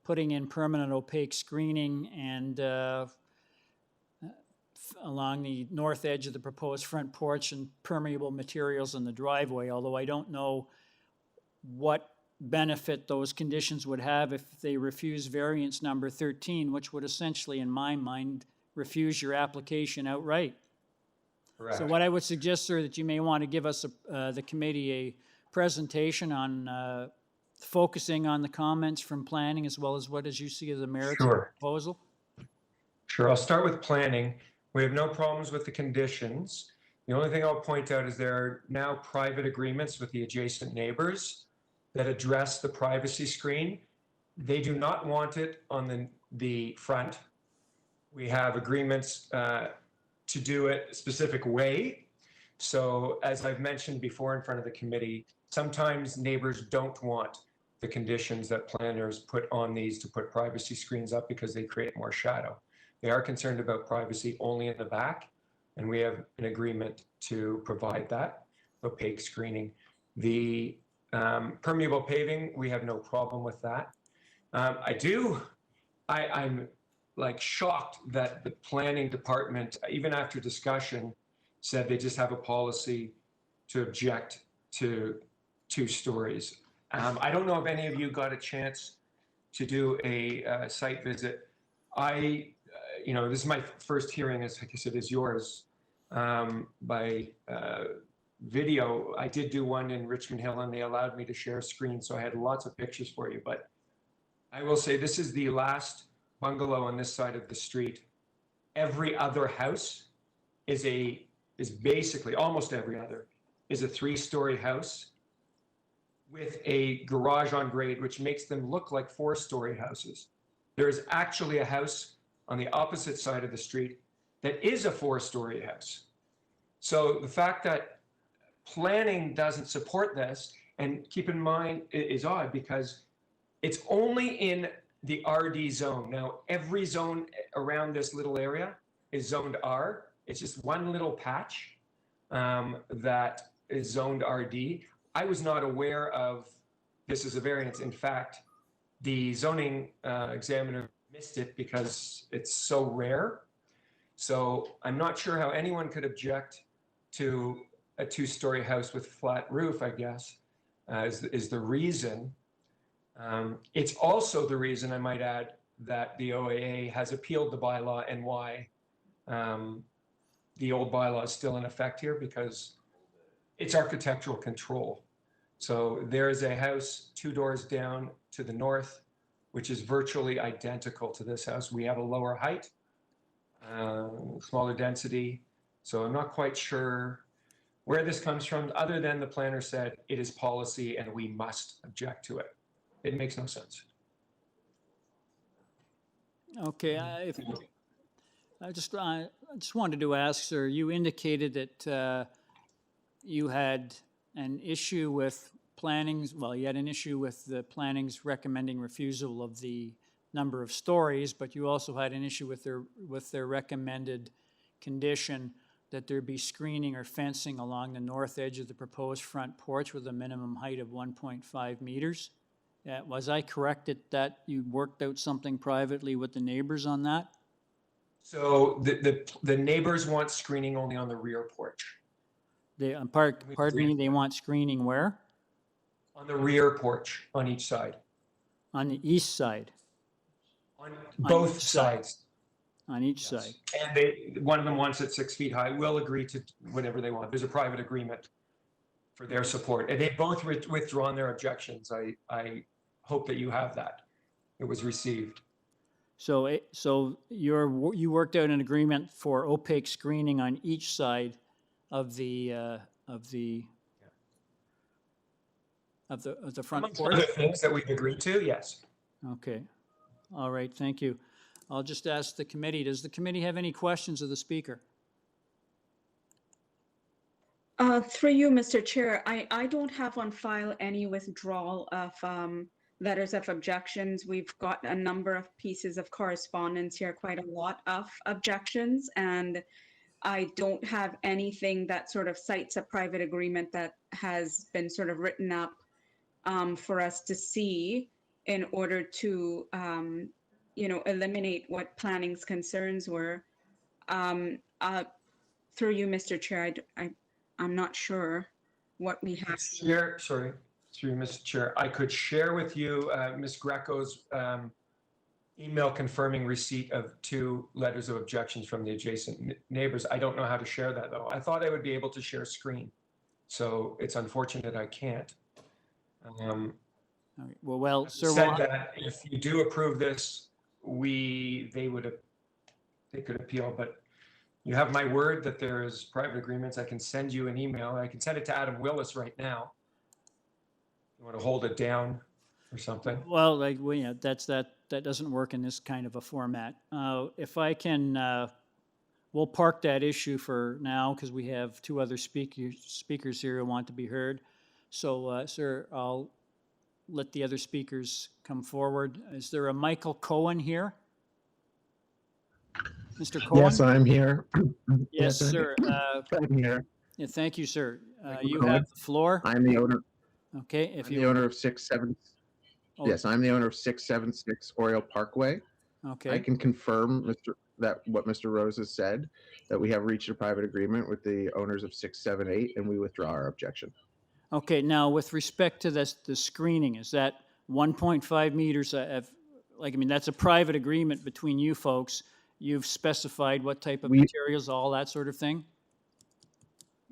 putting in permanent opaque screening, and along the north edge of the proposed front porch, and permeable materials in the driveway, although I don't know what benefit those conditions would have if they refuse variance number 13, which would essentially, in my mind, refuse your application outright. Correct. So what I would suggest, sir, that you may want to give us, the committee, a presentation on focusing on the comments from planning as well as what, as you see, as the merits of the proposal. Sure, I'll start with planning. We have no problems with the conditions. The only thing I'll point out is there are now private agreements with the adjacent neighbors that address the privacy screen. They do not want it on the front. We have agreements to do it a specific way. So as I've mentioned before in front of the committee, sometimes neighbors don't want the conditions that planners put on these to put privacy screens up because they create more shadow. They are concerned about privacy only in the back, and we have an agreement to provide that opaque screening. The permeable paving, we have no problem with that. I'm like shocked that the planning department, even after discussion, said they just have a policy to object to 2 stories. I don't know if any of you got a chance to do a site visit. This is my first hearing, as like I said, is yours by video. I did do one in Richmond Hill, and they allowed me to share a screen, so I had lots of pictures for you. But I will say this is the last bungalow on this side of the street every other house is basically, almost every other, is a 3-story house with a garage on grade, which makes them look like 4-story houses. There is actually a house on the opposite side of the street that is a 4-story house. So the fact that planning doesn't support this, and keep in mind, is odd because it's only in the RD zone. Now, every zone around this little area is zoned R. It's just one little patch that is zoned RD. I was not aware of this as a variance. In fact, the zoning examiner missed it because it's so rare. So I'm not sure how anyone could object to a 2-story house with flat roof, I guess, is the reason. It's also the reason, I might add, that the OAA has appealed the bylaw and why the old bylaw is still in effect here, because it's architectural control. So there is a house 2 doors down to the north, which is virtually identical to this house. We have a lower height, smaller density. So I'm not quite sure where this comes from, other than the planner said it is policy and we must object to it. It makes no sense. Okay, I just wanted to ask, sir, you indicated that you had an issue with planning's, well, you had an issue with the planning's recommending refusal of the number of stories, but you also had an issue with their recommended condition that there be screening or fencing along the north edge of the proposed front porch with a minimum height of 1.5 meters. Was I correct that you worked out something privately with the neighbors on that? So the neighbors want screening only on the rear porch. They, pardon me, they want screening where? On the rear porch, on each side. On the east side? On both each sides. On each side. And one of them wants it 6 feet high. We'll agree to whatever they want. There's a private agreement for their support. And they both withdrawn their objections. I hope that you have that. It was received. So you worked out an agreement for opaque screening on each side of the front Amongst porch? other things that we've agreed to, yes. Okay. All right, thank you. I'll just ask the committee, does the committee have any questions of the speaker? Through you, Mr. Chair, I don't have on file any withdrawal of letters of objections. We've got a number of pieces of correspondence here, quite a lot of objections, and I don't have anything that sort of cites a private agreement that has been sort of written up for us to see in order to, eliminate what planning's concerns were. Through you, Mr. Chair, I'm not sure what we have. Sorry, through Mr. Chair, I could share with you Ms. Greco's email confirming receipt of 2 letters of objections from the adjacent neighbors. I don't know how to share that though. I thought I would be able to share screen, so it's unfortunate I can't. Well, sir, said that if you do approve this, they could appeal, but you have my word that there is private agreements. I can send you an email. I can send it to Adam Willis right now. You want to hold it down or something? well, that doesn't work in this kind of a format. If I can, we'll park that issue for now because we have 2 other speakers here who want to be heard. So, sir, I'll let the other speakers come forward. Is there a Michael Cohen here? Mr. Cohen? Yes, I'm here. Yes, sir. I'm here. Yeah, thank you, sir. Michael You Cohen. have the floor. I'm the owner. Okay, if I'm you. the owner of 67. Oh. Yes, I'm the owner of 676 Oriole Parkway. Okay. I can confirm, what Mr. Rose has said, that we have reached a private agreement with the owners of 678, and we withdraw our objection. Okay, now with respect to this, the screening, is that 1.5 meters? That's a private agreement between you folks. You've specified what type of materials, all that sort of thing?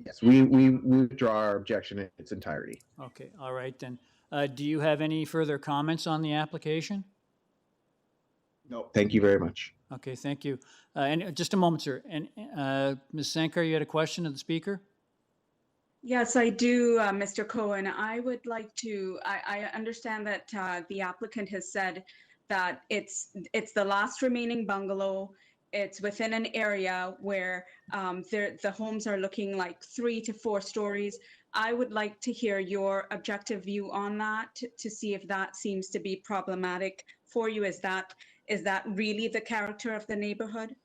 Yes, we withdraw our objection in its entirety. Okay, all right then. Do you have any further comments on the application? No. Thank you very much. Okay, thank you. And just a moment, sir. And Ms. Sankar, you had a question of the speaker? Yes, I do, Mr. Cohen. I would like to, I understand that the applicant has said that it's the last remaining bungalow. It's within an area where the homes are looking like 3 to 4 stories. I would like to hear your objective view on that to see if that seems to be problematic for you. Is that really the character of the neighborhood?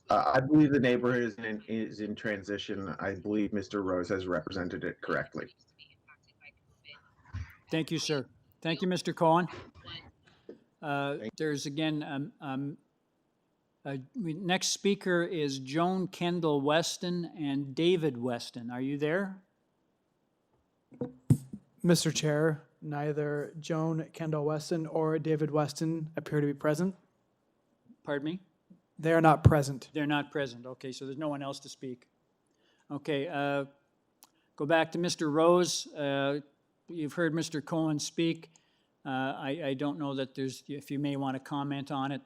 I believe the neighborhood is in transition. I believe Mr. Rose has represented it correctly. Thank you, sir. Thank you, Mr. Cohen. There's again, next speaker is Joan Kendall Weston and David Weston. Are you there? Mr. Chair, neither Joan Kendall Weston or David Weston appear to be present. Pardon me? They are not present. They're not present. Okay, so there's no one else to speak. Okay, go back to Mr. Rose. You've heard Mr. Cohen speak. I don't know that there's, if you may want to comment on it.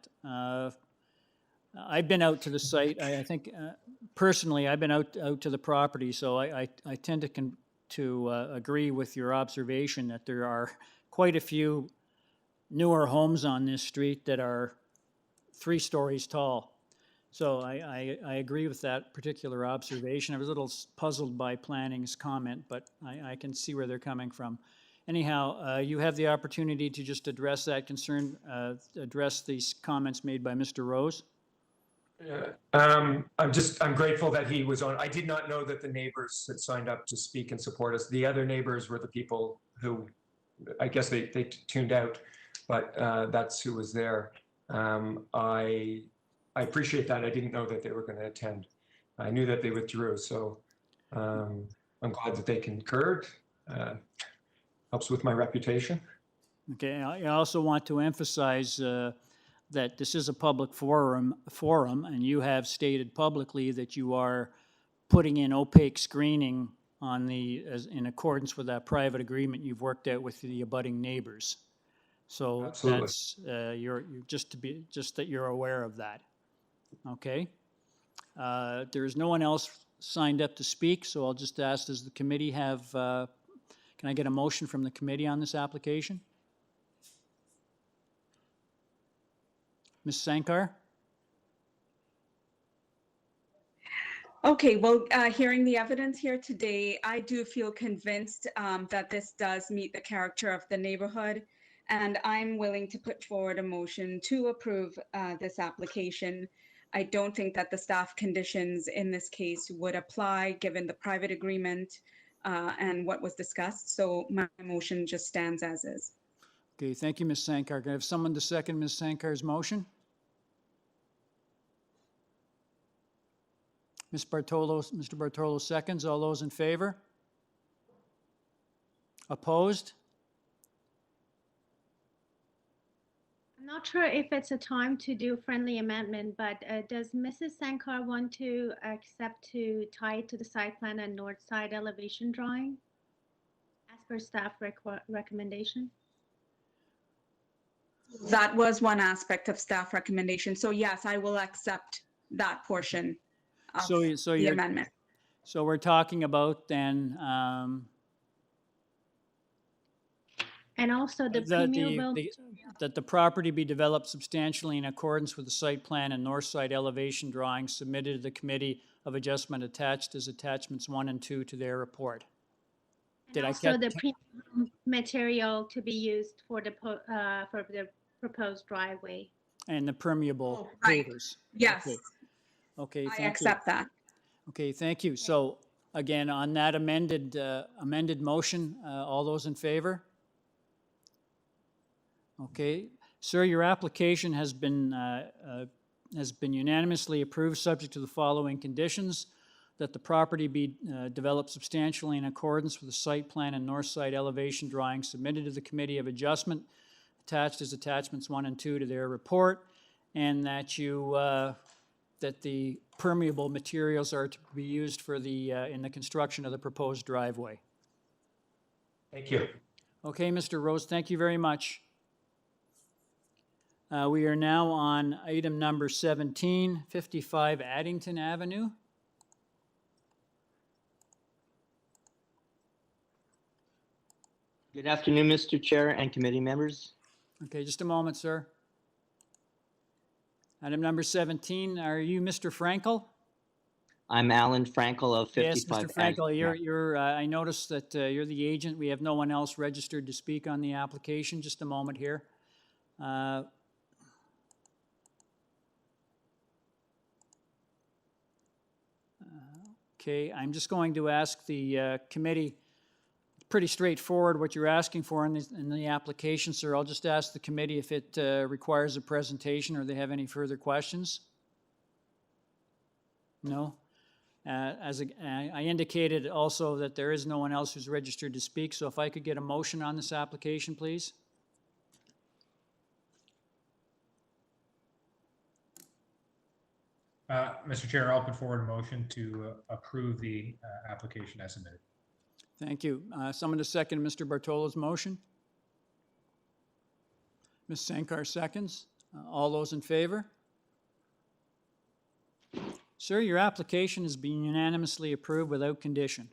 I've been out to the site. I think personally, I've been out to the property, so I tend to agree with your observation that there are quite a few newer homes on this street that are 3 stories tall. So I agree with that particular observation. I was a little puzzled by planning's comment, but I can see where they're coming from. Anyhow, you have the opportunity to just address that concern, address these comments made by Mr. Rose. I'm grateful that he was on. I did not know that the neighbors had signed up to speak and support us. The other neighbors were the people who, I guess they tuned out, but that's who was there. I appreciate that. I didn't know that they were going to attend. I knew that they withdrew, so I'm glad that they concurred. Helps with my reputation. Okay, I also want to emphasize that this is a public forum, and you have stated publicly that you are putting in opaque screening on in accordance with that private agreement you've worked out with the abutting neighbors. So Absolutely. that's you're just that you're aware of that. Okay. There's no one else signed up to speak, so I'll just ask, does the committee have? Can I get a motion from the committee on this application? Ms. Sankar? Okay, well, hearing the evidence here today, I do feel convinced that this does meet the character of the neighborhood, and I'm willing to put forward a motion to approve this application. I don't think that the staff conditions in this case would apply given the private agreement and what was discussed, so my motion just stands as is. Okay, thank you, Ms. Sankar. Can I have someone to second Ms. Sankar's motion? Mr. Bartolo seconds. All those in favor? Opposed? I'm not sure if it's a time to do friendly amendment, but does Mrs. Sankar want to accept to tie it to the site plan and north side elevation drawing as per staff recommendation? That was one aspect of staff recommendation. So yes, I will accept that portion of the amendment. So we're talking about then and also the that the property be developed substantially in accordance with the site plan and north side elevation drawings submitted to the Committee of Adjustment attached as attachments 1 and 2 to their report. Did I get the premium material to be used for the proposed driveway and the permeable right. pavers? Yes. Okay. I accept that. Okay, thank you. So again, on that amended motion, all those in favor? Okay, sir, your application has been unanimously approved, subject to the following conditions: that the property be developed substantially in accordance with the site plan and north side elevation drawings submitted to the Committee of Adjustment, attached as attachments 1 and 2 to their report, and that you that the permeable materials are to be used for the in the construction of the proposed driveway. Thank you. Okay, Mr. Rose, thank you very much. We are now on item number 17, 55 Addington Avenue. Good afternoon, Mr. Chair and committee members. Okay, just a moment, sir. Item number 17, are you Mr. Frankel? I'm Alan Frankel of 55. Yes, Mr. Frankel, you're, I noticed that you're the agent. We have no one else registered to speak on the application. Just a moment here. Okay, I'm just going to ask the committee, pretty straightforward what you're asking for in the application, sir. I'll just ask the committee if it requires a presentation or they have any further questions. No? I indicated also that there is no one else who's registered to speak, so if I could get a motion on this application, please. Mr. Chair, I'll put forward a motion to approve the application as submitted. Thank you. Someone to second Mr. Bartolo's motion? Ms. Sankar seconds. All those in favor? Sir, your application has been unanimously approved without condition.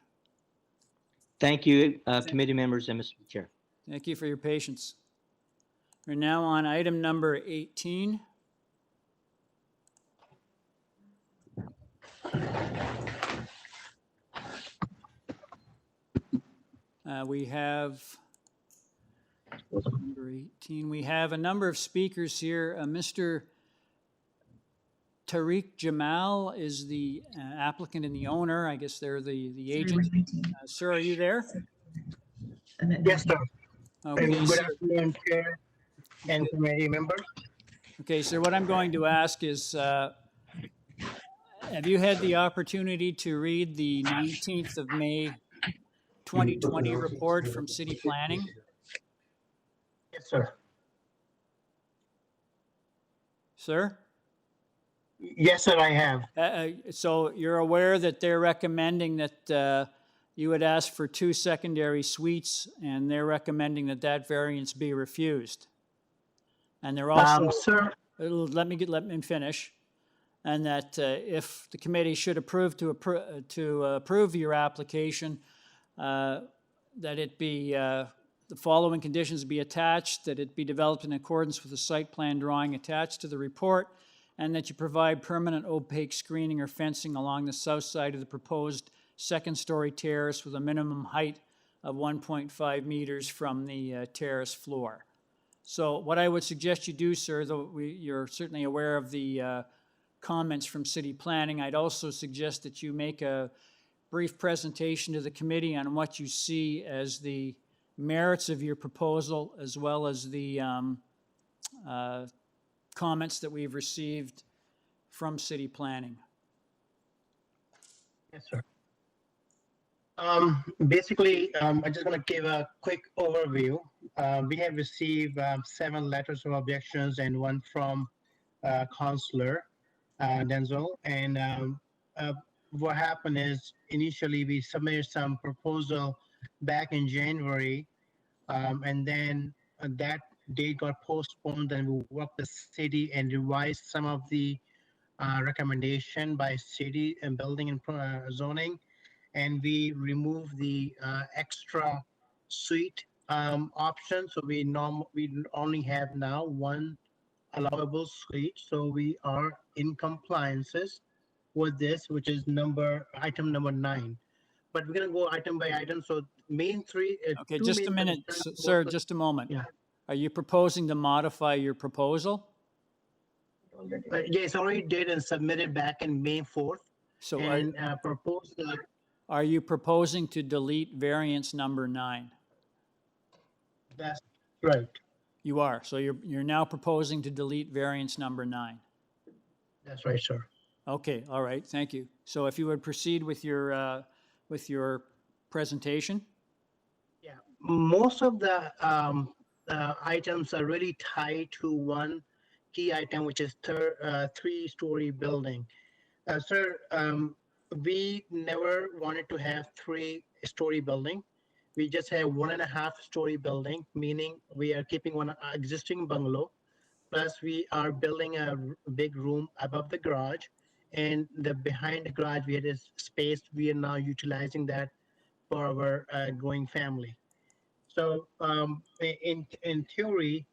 Thank you, committee members and Mr. Chair. Thank you for your patience. We're now on item number 18. We have number 18. We have a number of speakers here. Mr. Tariq Jamal is the applicant and the owner. I guess they're the agent. Sir, are you there? Yes, sir. Okay, Good afternoon, Chair and committee members. Okay, sir, what I'm going to ask is, have you had the opportunity to read the 19th of May 2020 report from City Planning? Yes, sir. Sir? Yes, sir, I have. So you're aware that they're recommending that you would ask for 2 secondary suites, and they're recommending that that variance be refused. And they're also, sir, let me finish. And that if the committee should approve to approve your application, that it be the following conditions be attached, that it be developed in accordance with the site plan drawing attached to the report, and that you provide permanent opaque screening or fencing along the south side of the proposed second-story terrace with a minimum height of 1.5 meters from the terrace floor. So what I would suggest you do, sir, though you're certainly aware of the comments from City Planning, I'd also suggest that you make a brief presentation to the committee on what you see as the merits of your proposal, as well as the comments that we've received from City Planning. Yes, sir. Basically, I'm just going to give a quick overview. We have received 7 letters of objections and 1 from Councillor Denzel. And what happened is initially we submitted some proposal back in January, and then that date got postponed, and we worked the city and revised some of the recommendation by city and building and zoning, and we removed the extra suite option. So we only have now 1 allowable suite. So we are in compliances with this, which is item number 9. But we're going to go item by item. So main 3. Okay, just a minute, sir, just a moment. Yeah. Are you proposing to modify your proposal? Yes, already did and submitted back in May 4th. So and proposed. Are you proposing to delete variance number 9? That's right. You are. So you're now proposing to delete variance number 9. That's right, sir. Okay. All right. Thank you. So if you would proceed with your presentation. Yeah. Most of the items are really tied to one key item, which is 3-story building. Sir, we never wanted to have 3-story building. We just have 1.5-story building, meaning we are keeping one existing bungalow Plus, we are building a big room above the garage, and the behind the garage we had a space. We are now utilizing that for our growing family. So in theory,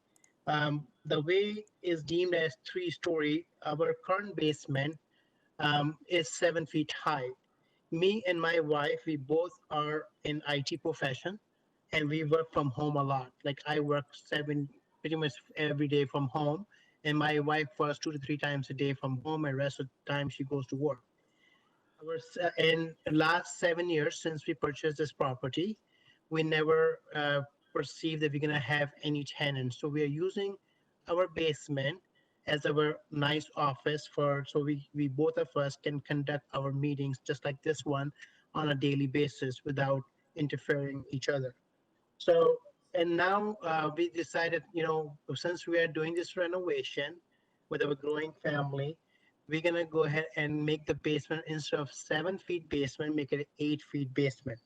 the way is deemed as 3-story. Our current basement is 7 feet high. Me and my wife, we both are in IT profession, and we work from home a lot. Like I work pretty much every day from home, and my wife works 2 to 3 times a day from home, and rest of the time she goes to work. In the last 7 years since we purchased this property, we never perceived that we're gonna have any tenants. So we are using our basement as our nice office so we both of us can conduct our meetings just like this one on a daily basis without interfering each other. So, and now we decided, since we are doing this renovation with our growing family, we're gonna go ahead and make the basement, instead of 7 feet basement, make it an 8 feet basement.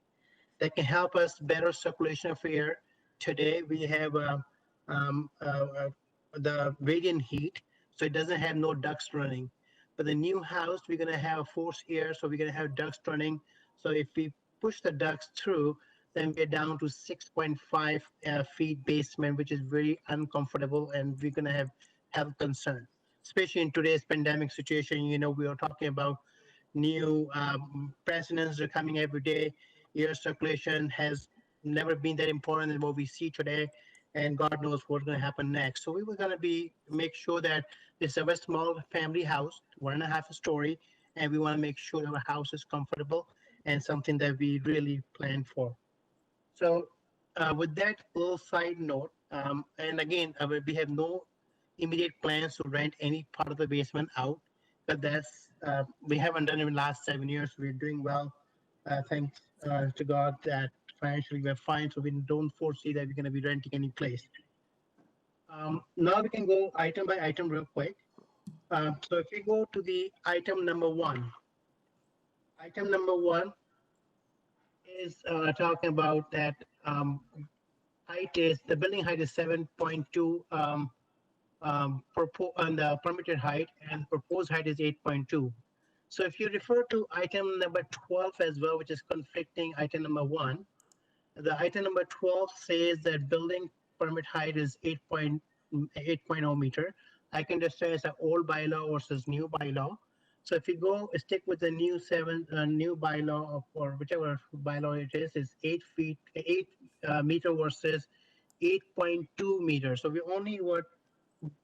That can help us better circulation of air. Today we have the radiant heat, so it doesn't have no ducts running. But the new house, we're gonna have a forced air, so we're gonna have ducts running. So if we push the ducts through, then we're down to 6.5 feet basement, which is very uncomfortable, and we're gonna have health concern, especially in today's pandemic situation. We are talking about new presidents are coming every day. Air circulation has never been that important than what we see today, and God knows what's going to happen next. So we were going to make sure that this is a small family house, 1.5 story, and we want to make sure that our house is comfortable and something that we really planned for. So with that little side note, and again, we have no immediate plans to rent any part of the basement out, but that's we haven't done it in the last 7 years. We're doing well, thanks to God that financially we're fine, so we don't foresee that we're going to be renting any place. Now we can go item by item real quick. So if we go to the item number 1, item number 1 is talking about that the building height is 7.2 on the permitted height, and proposed height is 8.2. So if you refer to item number 12 as well, which is conflicting item number 1, the item number 12 says that building permit height is 8.0 meter. I can just say it's an old bylaw versus new bylaw. So if you stick with the new new bylaw, or whichever bylaw it is 8 meter versus 8.2 meters. So we only were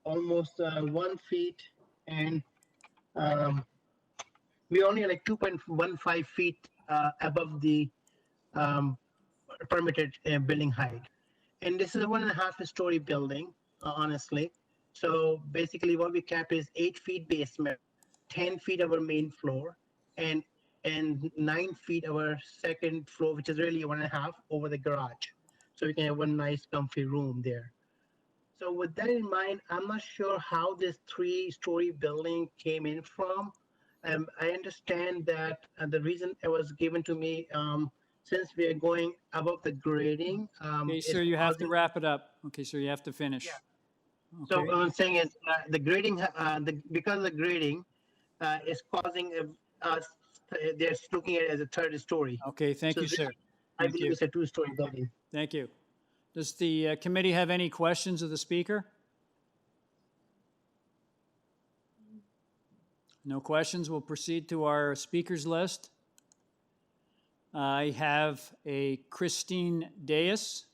almost 1 feet, and we only like 2.15 feet above the permitted building height. And this is a 1.5 story building, honestly. So basically what we kept is 8 feet basement, 10 feet our main floor, and 9 feet our second floor, which is really 1.5 over the garage. So we can have one nice comfy room there. So with that in mind, I'm not sure how this 3-story building came in from. I understand that the reason it was given to me, since we are going above the grading. Okay, sir, you have to wrap it up. Okay, sir, you have to finish. Yeah. Okay. So what I'm saying is the grading, because of the grading is causing us, they're looking at it as a 3rd story. Okay, thank you, sir. I Thank believe you. it's a 2-story building. Thank you. Does the committee have any questions of the speaker? No questions. We'll proceed to our speakers list. I have a Christine Deas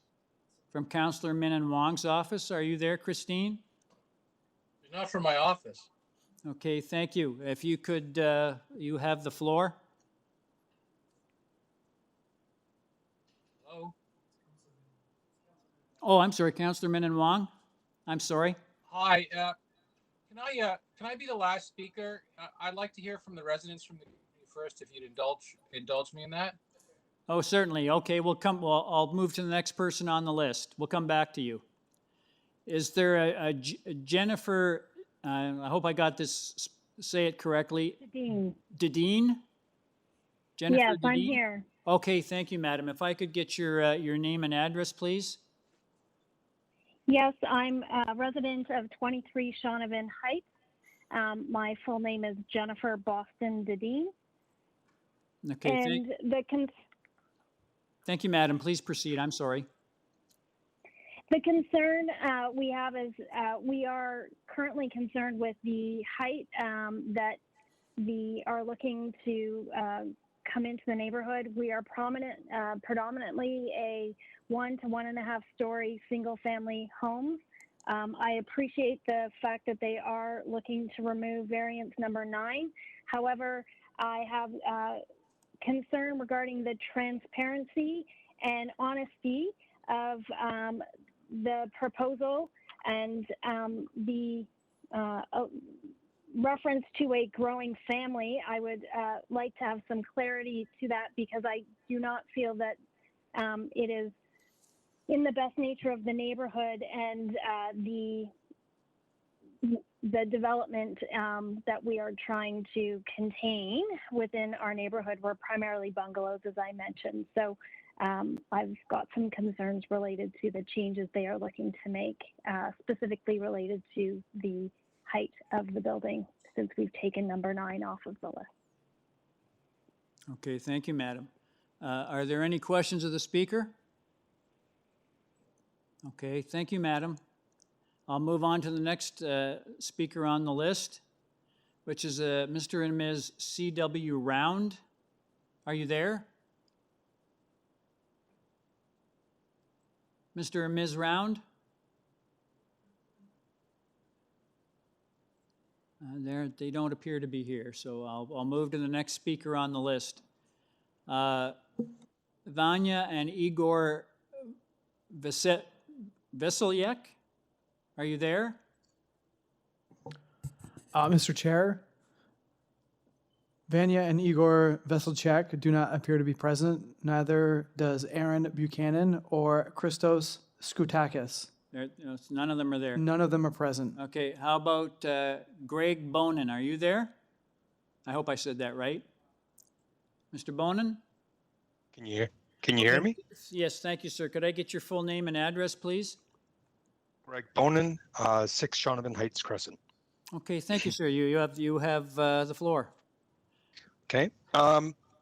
from Councillor Min and Wong's office. Are you there, Christine? Not from my office. Okay, thank you. If you could, you have the floor. Hello? Oh, I'm sorry, Councillor Min and Wong. I'm sorry. Hi. Can I be the last speaker? I'd like to hear from the residents from the community first, if you'd indulge me in that. Oh, certainly. Okay, I'll move to the next person on the list. We'll come back to you. Is there a Jennifer, I hope I got this, say it correctly. Dedeen? Jennifer Yes, I'm Dedeen? here. Okay, thank you, madam. If I could get your name and address, please. Yes, I'm a resident of 23 Shaunavon Heights. My full name is Jennifer Boston Dedeen. Okay, And thank you, madam. Please proceed. I'm sorry. the concern we have is we are currently concerned with the height that we are looking to come into the neighborhood. We are predominantly a 1 to 1.5 story single family homes. I appreciate the fact that they are looking to remove variance number 9. However, I have concern regarding the transparency and honesty of the proposal and the reference to a growing family. I would like to have some clarity to that because I do not feel that it is in the best nature of the neighborhood and the development that we are trying to contain within our neighborhood. We're primarily bungalows, as I mentioned. So I've got some concerns related to the changes they are looking to make, specifically related to the height of the building, since we've taken number 9 off of the list. Okay, thank you, madam. Are there any questions of the speaker? Okay, thank you, madam. I'll move on to the next speaker on the list, which is Mr. and Ms. C.W. Round. Are you there? Mr. and Ms. Round? They don't appear to be here, so I'll move to the next speaker on the list. Vanya and Igor Vasilyak, are you there? Mr. Chair, Vanya and Igor Veselchak do not appear to be present. Neither does Aaron Buchanan or Christos Skoutakis. None of them are there. None of them are present. Okay, how about Greg Bonin? Are you there? I hope I said that right. Mr. Bonin? Can you hear me? Yes, thank you, sir. Could I get your full name and address, please? Greg Bonin, 6 Shaunavon Heights, Crescent. Okay, thank you, sir. You have the floor. Okay.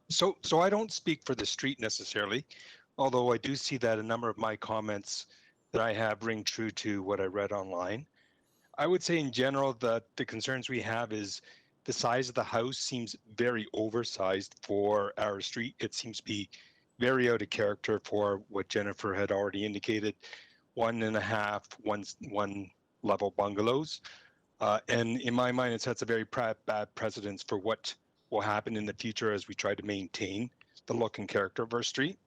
So I don't speak for the street necessarily, although I do see that a number of my comments that I have ring true to what I read online. I would say in general that the concerns we have is the size of the house seems very oversized for our street. It seems to be very out of character for what Jennifer had already indicated, 1.5, one level bungalows. And in my mind, it sets a very bad precedence for what will happen in the future as we try to maintain the look and character of our street.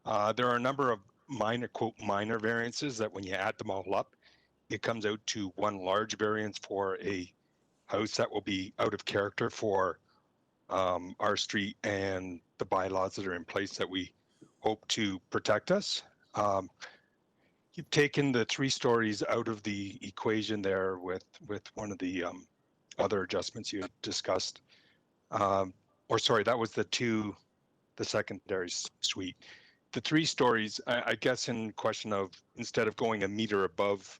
There are a number of minor variances that when you add them all up, it comes out to one large variance for a house that will be out of character for our street and the bylaws that are in place that we hope to protect us. You've taken the 3 stories out of the equation there with one of the other adjustments you had discussed. Or sorry, that was the secondary suite. The 3 stories, I guess in question of instead of going a meter above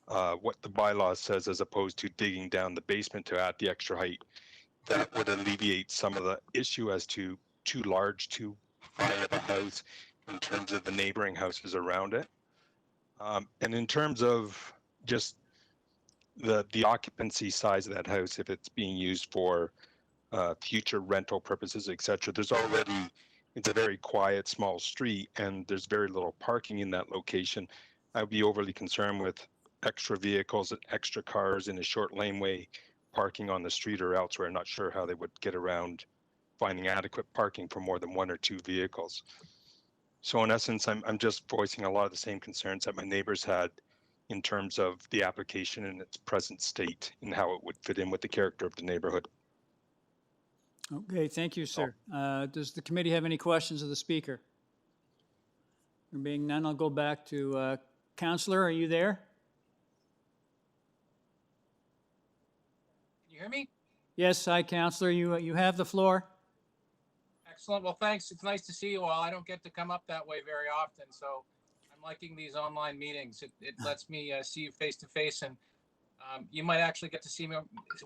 what the bylaw says as opposed to digging down the basement to add the extra height, that would alleviate some of the issue as to too large, too high of a house in terms of the neighboring houses around it. And in terms of just the occupancy size of that house, if it's being used for future rental purposes, etc., it's a very quiet, small street, and there's very little parking in that location. I would be overly concerned with extra vehicles and extra cars in a short laneway parking on the street or elsewhere. Not sure how they would get around finding adequate parking for more than 1 or 2 vehicles. So in essence, I'm just voicing a lot of the same concerns that my neighbors had in terms of the application in its present state and how it would fit in with the character of the neighborhood. Okay, thank you, sir. Does the committee have any questions of the speaker? There being none, I'll go back to Councillor. Are you there? Can you hear me? Yes, hi, Councillor. You have the floor. Excellent. Well, thanks. It's nice to see you all. I don't get to come up that way very often, so I'm liking these online meetings. It lets me see you face to face, and you might actually get to see me.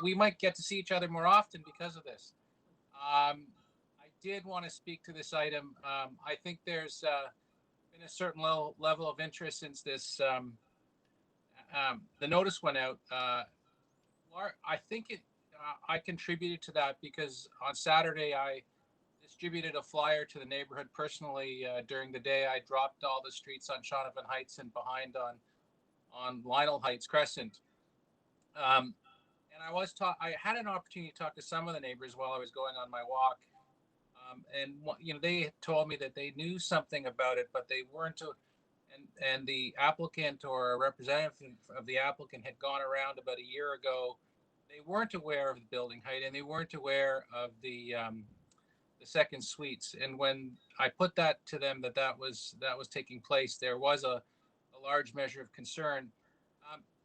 We might get to see each other more often because of this. I did want to speak to this item. I think there's been a certain level of interest since this the notice went out. I think I contributed to that because on Saturday I distributed a flyer to the neighborhood personally. During the day, I dropped all the streets on SHAUNAVON Heights and behind on Lionel Heights Crescent. And I had an opportunity to talk to some of the neighbors while I was going on my walk. And they told me that they knew something about it, but they weren't. And the applicant or a representative of the applicant had gone around about a year ago. They weren't aware of the building height, and they weren't aware of the second suites. And when I put that to them that was taking place, there was a large measure of concern.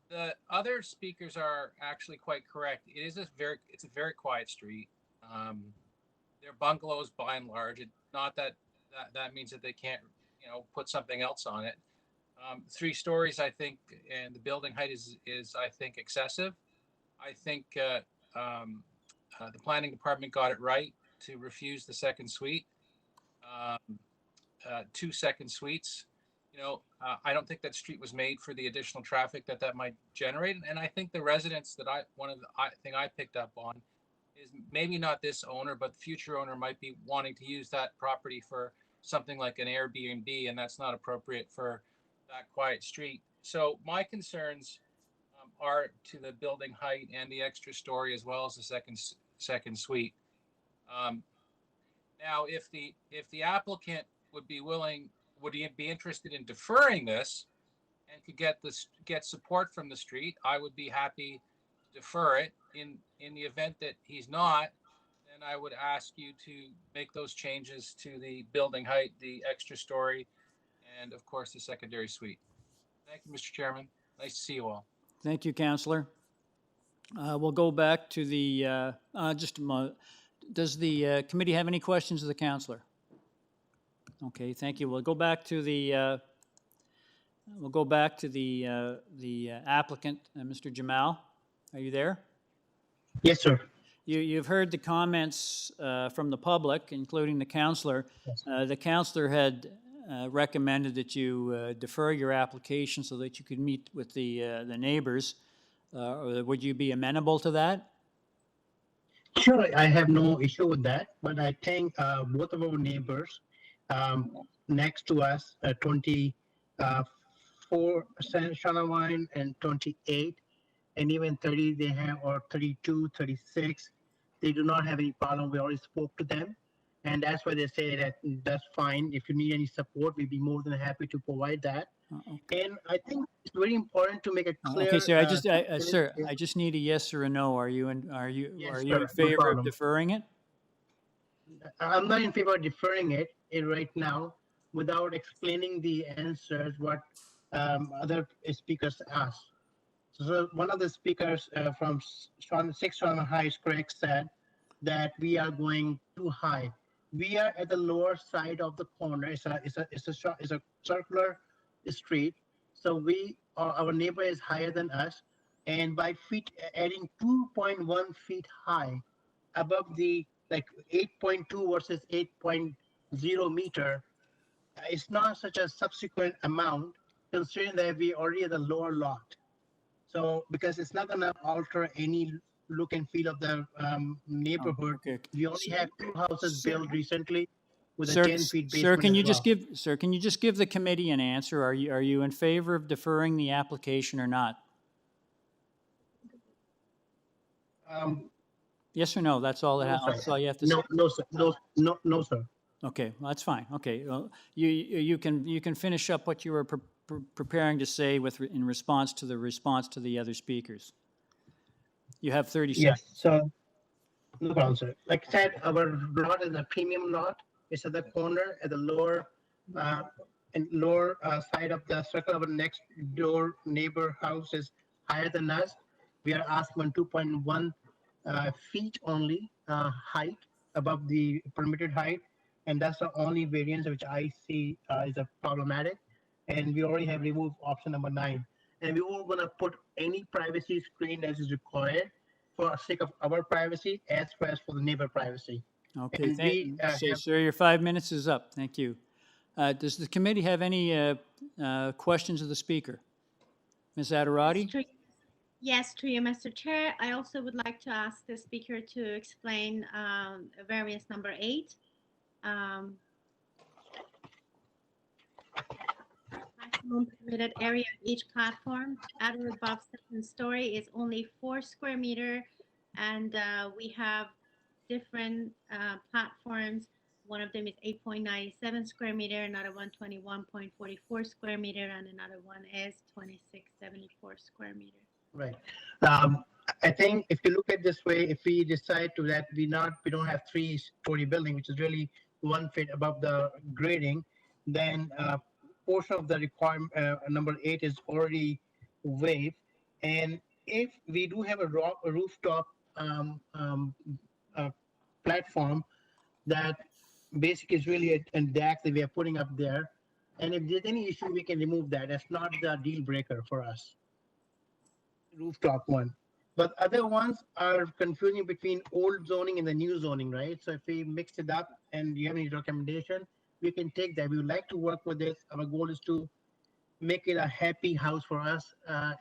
The other speakers are actually quite correct. It's a very quiet street. They're bungalows by and large. Not that means that they can't put something else on it. 3 stories, I think, and the building height is I think excessive. I think the planning department got it right to refuse the second suite, 2 second suites. I don't think that street was made for the additional traffic that might generate. And I think the residents one of the thing I picked up on is maybe not this owner, but the future owner might be wanting to use that property for something like an Airbnb, and that's not appropriate for that quiet street. So my concerns are to the building height and the extra story, as well as the second suite. Now, if the applicant would he be interested in deferring this and could get support from the street, I would be happy to defer it. In the event that he's not, then I would ask you to make those changes to the building height, the extra story, and of course the secondary suite. Thank you, Mr. Chairman. Nice to see you all. Thank you, Councillor. We'll go back to the, just a moment. Does the committee have any questions of the councillor? Okay, thank you. We'll go back to the applicant, Mr. Jamal. Are you there? Yes, sir. You've heard the comments from the public, including the councillor. Yes. The councillor had recommended that you defer your application so that you could meet with the neighbors. Would you be amenable to that? Sure, I have no issue with that, but I think both of our neighbors next to us, 24 SHAUNAVON and 28, and even 30 they have, or 32, 36, they do not have any problem. We already spoke to them, and that's why they say that that's fine. If you need any support, we'd be more than happy to provide that. Okay. And I think it's very important to make it clear. Okay, sir. Sir, I just need a yes or a no. Are you in Yes, in sir, no favor of problem. deferring it? I'm not in favor of deferring it right now without explaining the answers what other speakers asked. So one of the speakers from 6 SHAUNAVON Heights, Craig, said that we are going too high. We are at the lower side of the corner. It's a circular street. So our neighbor is higher than us, and by feet adding 2.1 feet high above the 8.2 versus 8.0 meter, it's not such a subsequent amount considering that we already at the lower lot. So because it's not going to alter any look and feel of the neighborhood. Okay. We only have 2 houses built recently with Sir, a 10-feet basement. sir, can you as just well. can you just give the committee an answer? Are you in favor of deferring the application or not? Yes or no? That's all No, sir. that's all you have to No, say. no, sir. No, sir. Okay, well, that's fine. Okay, well, you can finish up what you were preparing to say in response to the other speakers. You have 30 Yes, seconds. so no problem, sir. Like I said, our lot is a premium lot. It's at the corner at the lower side of the circle. Our next door neighbor house is higher than us. We are asking 2.1 feet only height above the permitted height, and that's the only variance which I see is a problematic. and we already have removed option number 9. And we won't gonna put any privacy screen that is required for the sake of our privacy as well as for the neighbor privacy. Okay, And thank we you. have, Sir, your 5 minutes is up. Thank you. Does the committee have any questions of the speaker? Ms. Adderati? Yes, through you, Mr. Chair. I also would like to ask the speaker to explain variance number 8. Maximum permitted area of each platform at or above second story is only 4 square meter, and we have different platforms. One of them is 8.97 square meter, another one 21.44 square meter, and another one is 2674 square meter. right. I think if you look at this way, if we decide to that we don't have 3-story building, which is really 1 feet above the grading, then portion of the requirement number 8 is already waived. And if we do have a rooftop platform that basically is really a deck that we are putting up there, and if there's any issue, we can remove that. That's not the deal breaker for us. Rooftop one. But other ones are confusing between old zoning and the new zoning, right? So if we mix it up and you have any recommendation, we can take that. We would like to work with this. Our goal is to make it a happy house for us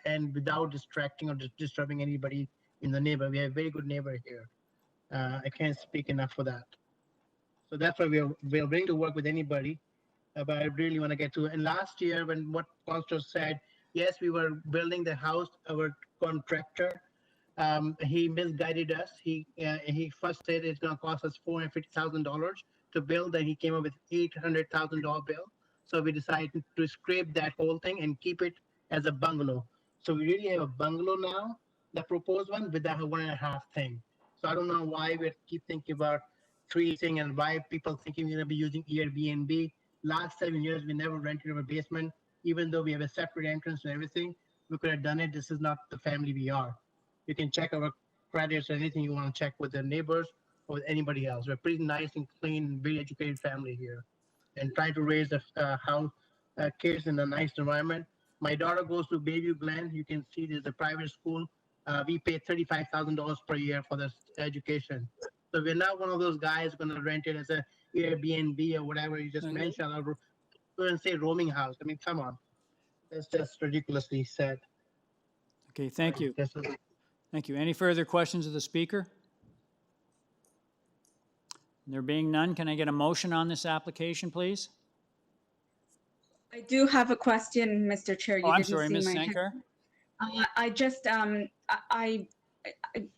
and without distracting or disturbing anybody in the neighbor. We have a very good neighbor here. I can't speak enough for that. So that's why we're willing to work with anybody. But I really want to get to it. And last year, when what Constable said, yes, we were building the house, our contractor, he misguided us. He first said it's going to cost us $450,000 to build, and he came up with $800,000 bill. So we decided to scrape that whole thing and keep it as a bungalow. So we really have a bungalow now, the proposed one, with that 1.5 thing. So I don't know why we keep thinking about 3 thing and why people thinking we're going to be using Airbnb. Last 7 years, we never rented our basement, even though we have a separate entrance and everything. We could have done it. This is not the family we are. You can check our credits or anything you want to check with the neighbors or with anybody else. We're pretty nice and clean, very educated family here, and trying to raise kids in a nice environment. My daughter goes to Bayview Glen. You can see there's a private school. We pay $35,000 per year for this education. So we're not one of those guys going to rent it as a Airbnb or whatever you just mentioned. Or go and say roaming house. I mean, come on. That's just ridiculously said. Okay, thank you. Thank you. Any further questions of the speaker? There being none, can I get a motion on this application, please? I do have a question, Mr. Chair. Oh, I'm sorry, Ms. Sankar. I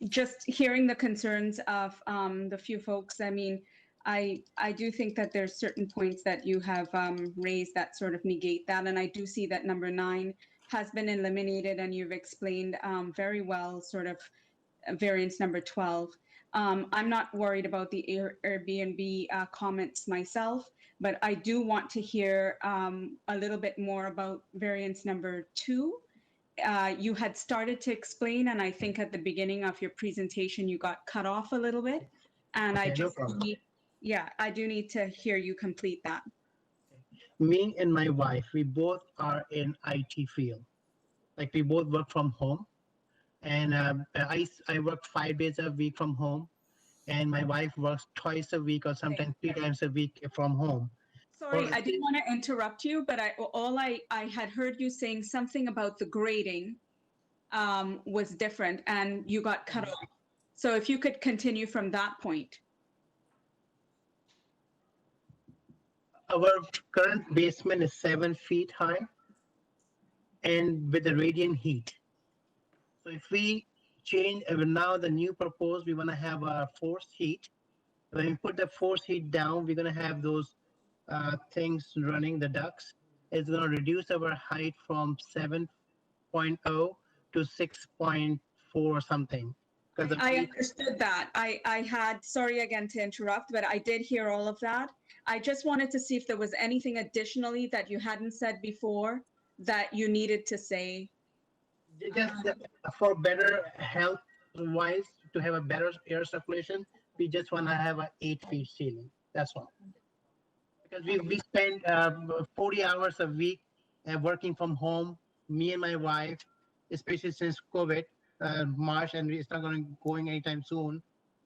just hearing the concerns of the few folks. I mean, I do think that there's certain points that you have raised that sort of negate that, and I do see that number 9 has been eliminated, and you've explained very well sort of variance number 12. I'm not worried about the Airbnb comments myself, but I do want to hear a little bit more about variance number 2. You had started to explain, and I think at the beginning of your presentation, you got cut off a little bit. And Okay, I just I do need to hear you complete that. Me and my wife, we both are in IT field. Like we both work from home. And I work 5 days a week from home. And my wife works twice a week or sometimes 3 times a week from home. Sorry, I didn't want to interrupt you, but I had heard you saying something about the grading was different and you got cut off. So if you could continue from that point. Our current basement is 7 feet high and with the radiant heat. So if we change, now the new proposed, we want to have a forced heat. When we put the forced heat down, we're going to have those things running, the ducts. It's going to reduce our height from 7.0 to 6.4 or something. I understood that. I had, sorry again to interrupt, but I did hear all of that. I just wanted to see if there was anything additionally that you hadn't said before that you needed to say. Just for better health wise, to have a better air circulation, we just want to have an 8-feet ceiling. That's all. Because we spend 40 hours a week working from home, me and my wife, especially since COVID, March, and it's not going anytime soon.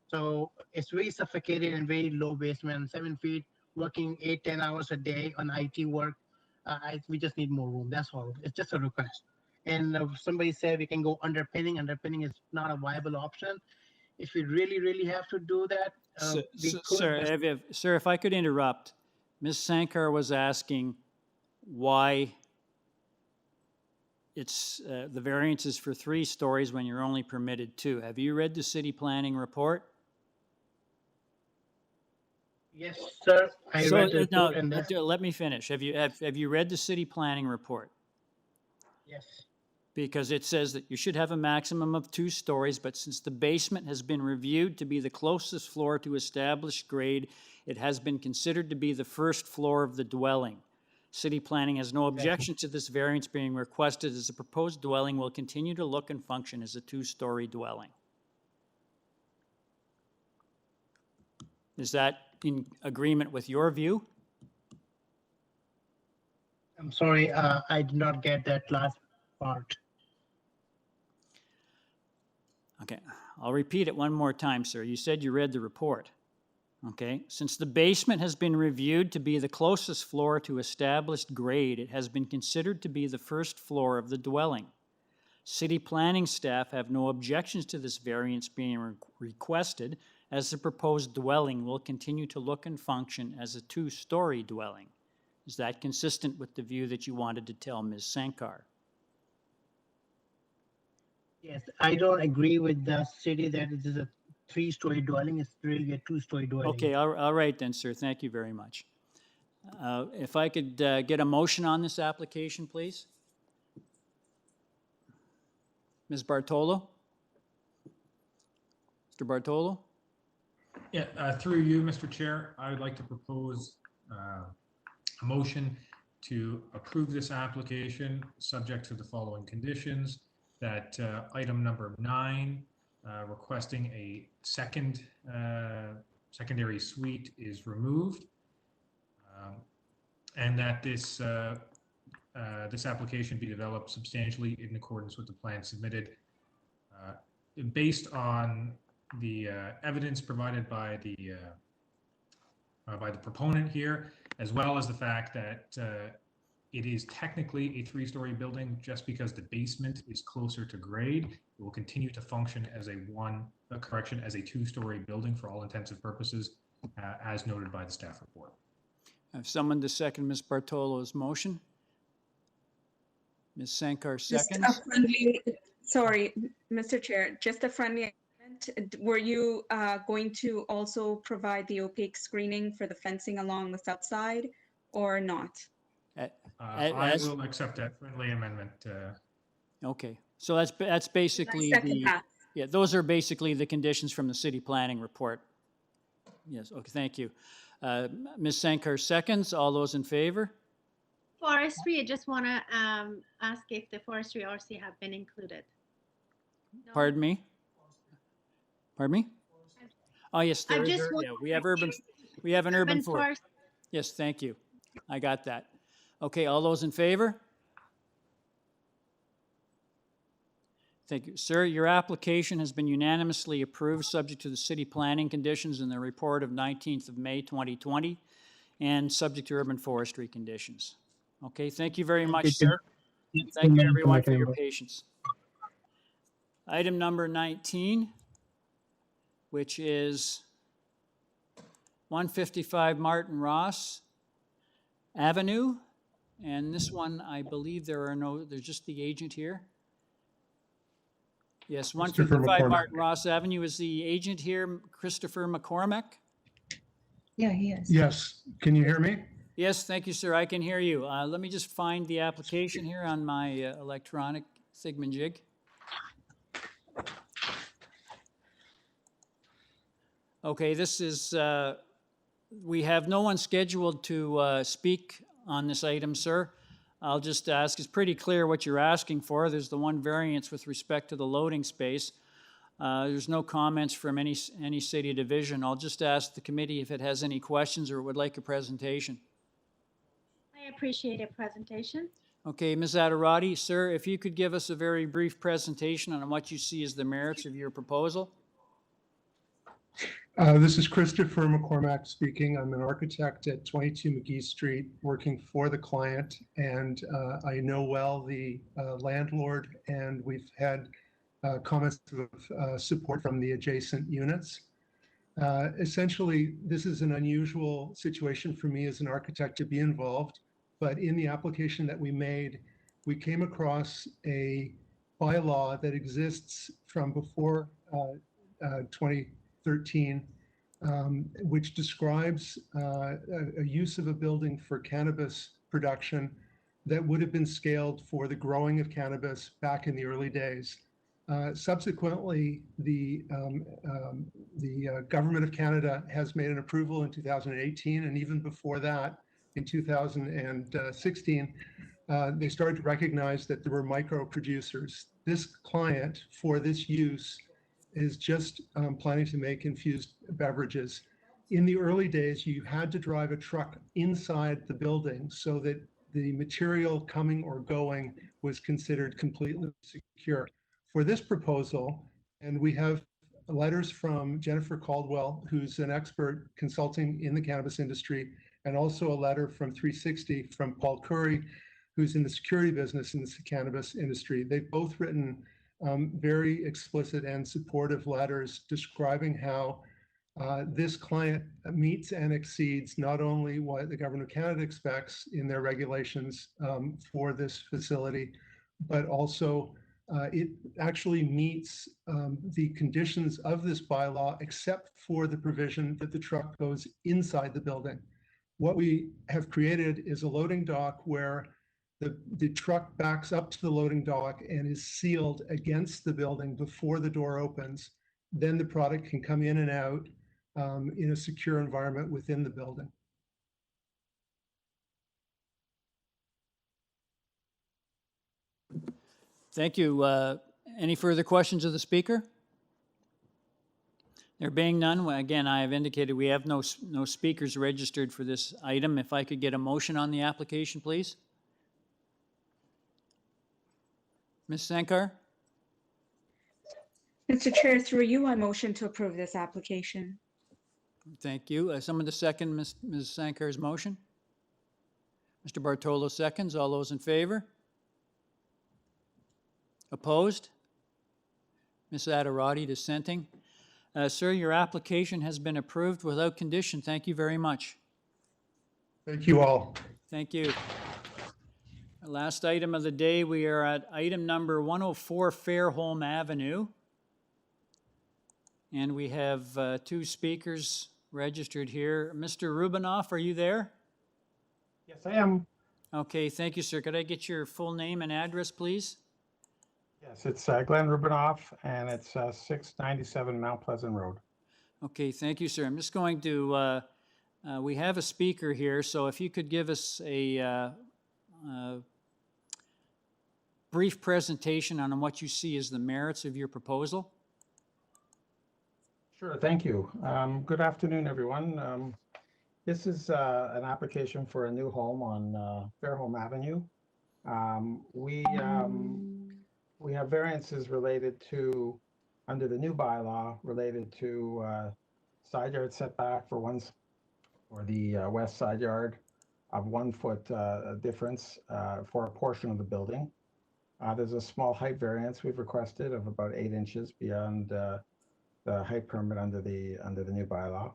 So it's very suffocated and very low basement, 7 feet, working 8-10 hours a day on IT work. We just need more room. That's all. It's just a request. And somebody said we can go underpinning. Underpinning is not a viable option. If we really have to do that, we could. Sir, if I could interrupt, Ms. Sankar was asking why it's the variance is for 3 stories when you're only permitted 2. Have you read the city planning report? Yes, sir. I read the No, report and that's, let me finish. Have you read the city planning report? yes. Because it says that you should have a maximum of 2 stories, but since the basement has been reviewed to be the closest floor to established grade, it has been considered to be the first floor of the dwelling. City planning has no objection to this variance being requested, as the proposed dwelling will continue to look and function as a 2-story dwelling. Is that in agreement with your view? I'm sorry, I did not get that last part. Okay, I'll repeat it one more time, sir. You said you read the report. Okay, since the basement has been reviewed to be the closest floor to established grade, it has been considered to be the first floor of the dwelling. City planning staff have no objections to this variance being requested, as the proposed dwelling will continue to look and function as a 2-story dwelling. Is that consistent with the view that you wanted to tell Ms. Sankar? Yes, I don't agree with the city that it is a 3-story dwelling. It's really a 2-story dwelling. Okay, all right then, sir. Thank you very much. If I could get a motion on this application, please. Ms. Bartolo? Mr. Bartolo? Yeah, through you, Mr. Chair, I would like to propose a motion to approve this application subject to the following conditions: that item number 9, requesting a secondary suite, is removed, and that this application be developed substantially in accordance with the plan submitted, based on the evidence provided by the proponent here, as well as the fact that it is technically a 3-story building. Just because the basement is closer to grade, it will continue to function as a 2-story building for all intents and purposes, as noted by the staff report. I have someone to second Ms. Bartolo's motion. Ms. Sankar Just seconds. a friendly, sorry, Mr. Chair, just a friendly amendment. Were you going to also provide the opaque screening for the fencing along the south side or not? I will accept that friendly amendment. Okay, so that's basically yeah, those are basically the conditions from the city planning report. Yes, okay, thank you. Ms. Sankar seconds. All those in favor? Forestry, I just want to ask if the forestry RC have been included. No? Pardon me? Pardon me? Oh, yes, there I'm is, just yeah, we have an urban forest. Yes, thank you. I got that. Okay, all those in favor? Thank you. Sir, your application has been unanimously approved, subject to the city planning conditions in the report of 19th of May 2020, and subject to urban forestry conditions. Okay, thank you very much, sir. Thank you, everyone, for your patience. Item number 19, which is 155 Martin Ross Avenue. And this one, I believe there's just the agent here. Yes, 155 Martin Ross Avenue. Is the agent here Christopher McCormack? Yeah, he is. Yes. Can you hear me? Yes, thank you, sir. I can hear you. Let me just find the application here on my electronic thingamajig. Okay, this is, we have no one scheduled to speak on this item, sir. I'll just ask, it's pretty clear what you're asking for. There's the one variance with respect to the loading space. There's no comments from any city division. I'll just ask the committee if it has any questions or would like a presentation. I appreciate a presentation. Okay, Ms. Adderati, sir, if you could give us a very brief presentation on what you see as the merits of your proposal. This is Christopher McCormack speaking. I'm an architect at 22 McGee Street, working for the client, and I know well the landlord, and we've had comments of support from the adjacent units. Essentially, this is an unusual situation for me as an architect to be involved, but in the application that we made, we came across a bylaw that exists from before 2013, which describes a use of a building for cannabis production that would have been scaled for the growing of cannabis back in the early days. Subsequently, the Government of Canada has made an approval in 2018, and even before that, in 2016, they started to recognize that there were micro producers. This client for this use is just planning to make infused beverages. In the early days, you had to drive a truck inside the building so that the material coming or going was considered completely secure. For this proposal, and we have letters from Jennifer Caldwell, who's an expert consulting in the cannabis industry, and also a letter from 360 from Paul Curry, who's in the security business in the cannabis industry. They've both written very explicit and supportive letters describing how this client meets and exceeds not only what the Government of Canada expects in their regulations for this facility, but also it actually meets the conditions of this bylaw, except for the provision that the truck goes inside the building. What we have created is a loading dock where the truck backs up to the loading dock and is sealed against the building before the door opens. Then the product can come in and out in a secure environment within the building. Thank you. Any further questions of the speaker? There being none, again, I have indicated we have no speakers registered for this item. If I could get a motion on the application, please. Ms. Sankar? Mr. Chair, through you, I motion to approve this application. Thank you. Someone to second Ms. Sankar's motion? Mr. Bartolo seconds. All those in favor? Opposed? Ms. Adderati dissenting. Sir, your application has been approved without condition. Thank you very much. Thank you all. Thank you. Last item of the day, we are at item number 104 Fairholme Avenue. And we have two speakers registered here. Mr. Rubinoff, are you there? Yes, I am. Okay, thank you, sir. Could I get your full name and address, please? Yes, it's Glenn Rubinoff, and it's 697 Mount Pleasant Road. Okay, thank you, sir. I'm just going to, we have a speaker here, so if you could give us a brief presentation on what you see as the merits of your proposal. Sure, thank you. Good afternoon, everyone. This is an application for a new home on Fairholme Avenue. We have variances related to, under the new bylaw, related to side yard setback for the west side yard of 1 foot difference for a portion of the building. There's a small height variance we've requested of about 8 inches beyond the height permit under the new bylaw.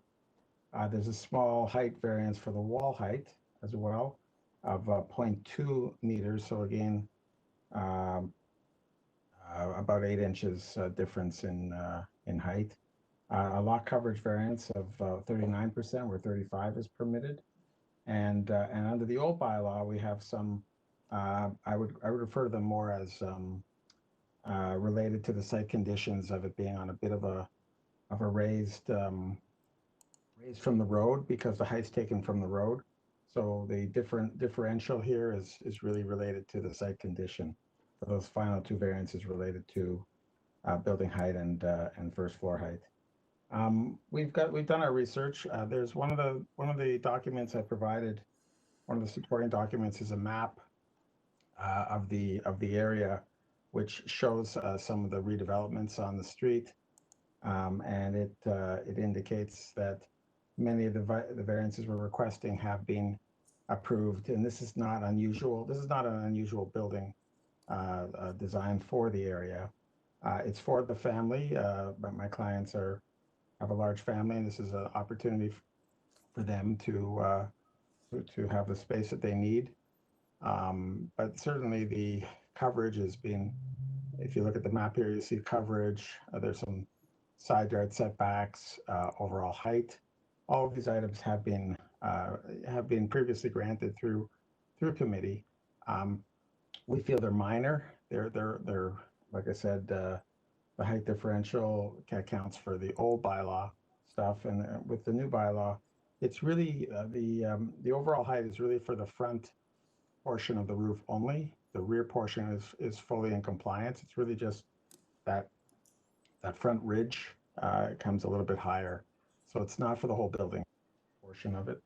There's a small height variance for the wall height as well of 0.2 meters. So again, about 8 inches difference in height. A lot coverage variance of 39%, where 35 is permitted. And under the old bylaw, we have some. I would refer to them more as related to the site conditions of it being on a bit of a raised from the road, because the height's taken from the road. So the differential here is really related to the site condition. So those final two variances related to building height and first floor height. We've done our research. There's one of the documents I provided. One of the supporting documents is a map of the area, which shows some of the redevelopments on the street, and it indicates that many of the variances we're requesting have been approved, and this is not unusual. This is not an unusual building designed for the area. It's for the family, but my clients have a large family, and this is an opportunity for them to have the space that they need. But certainly the coverage has been, if you look at the map here, you see coverage. There's some side yard setbacks, overall height. All of these items have been previously granted through committee. We feel they're minor. They're like I said, the height differential accounts for the old bylaw stuff, and with the new bylaw, it's really the overall height is really for the front portion of the roof only. The rear portion is fully in compliance. It's really just that front ridge comes a little bit higher, so it's not for the whole building portion of it.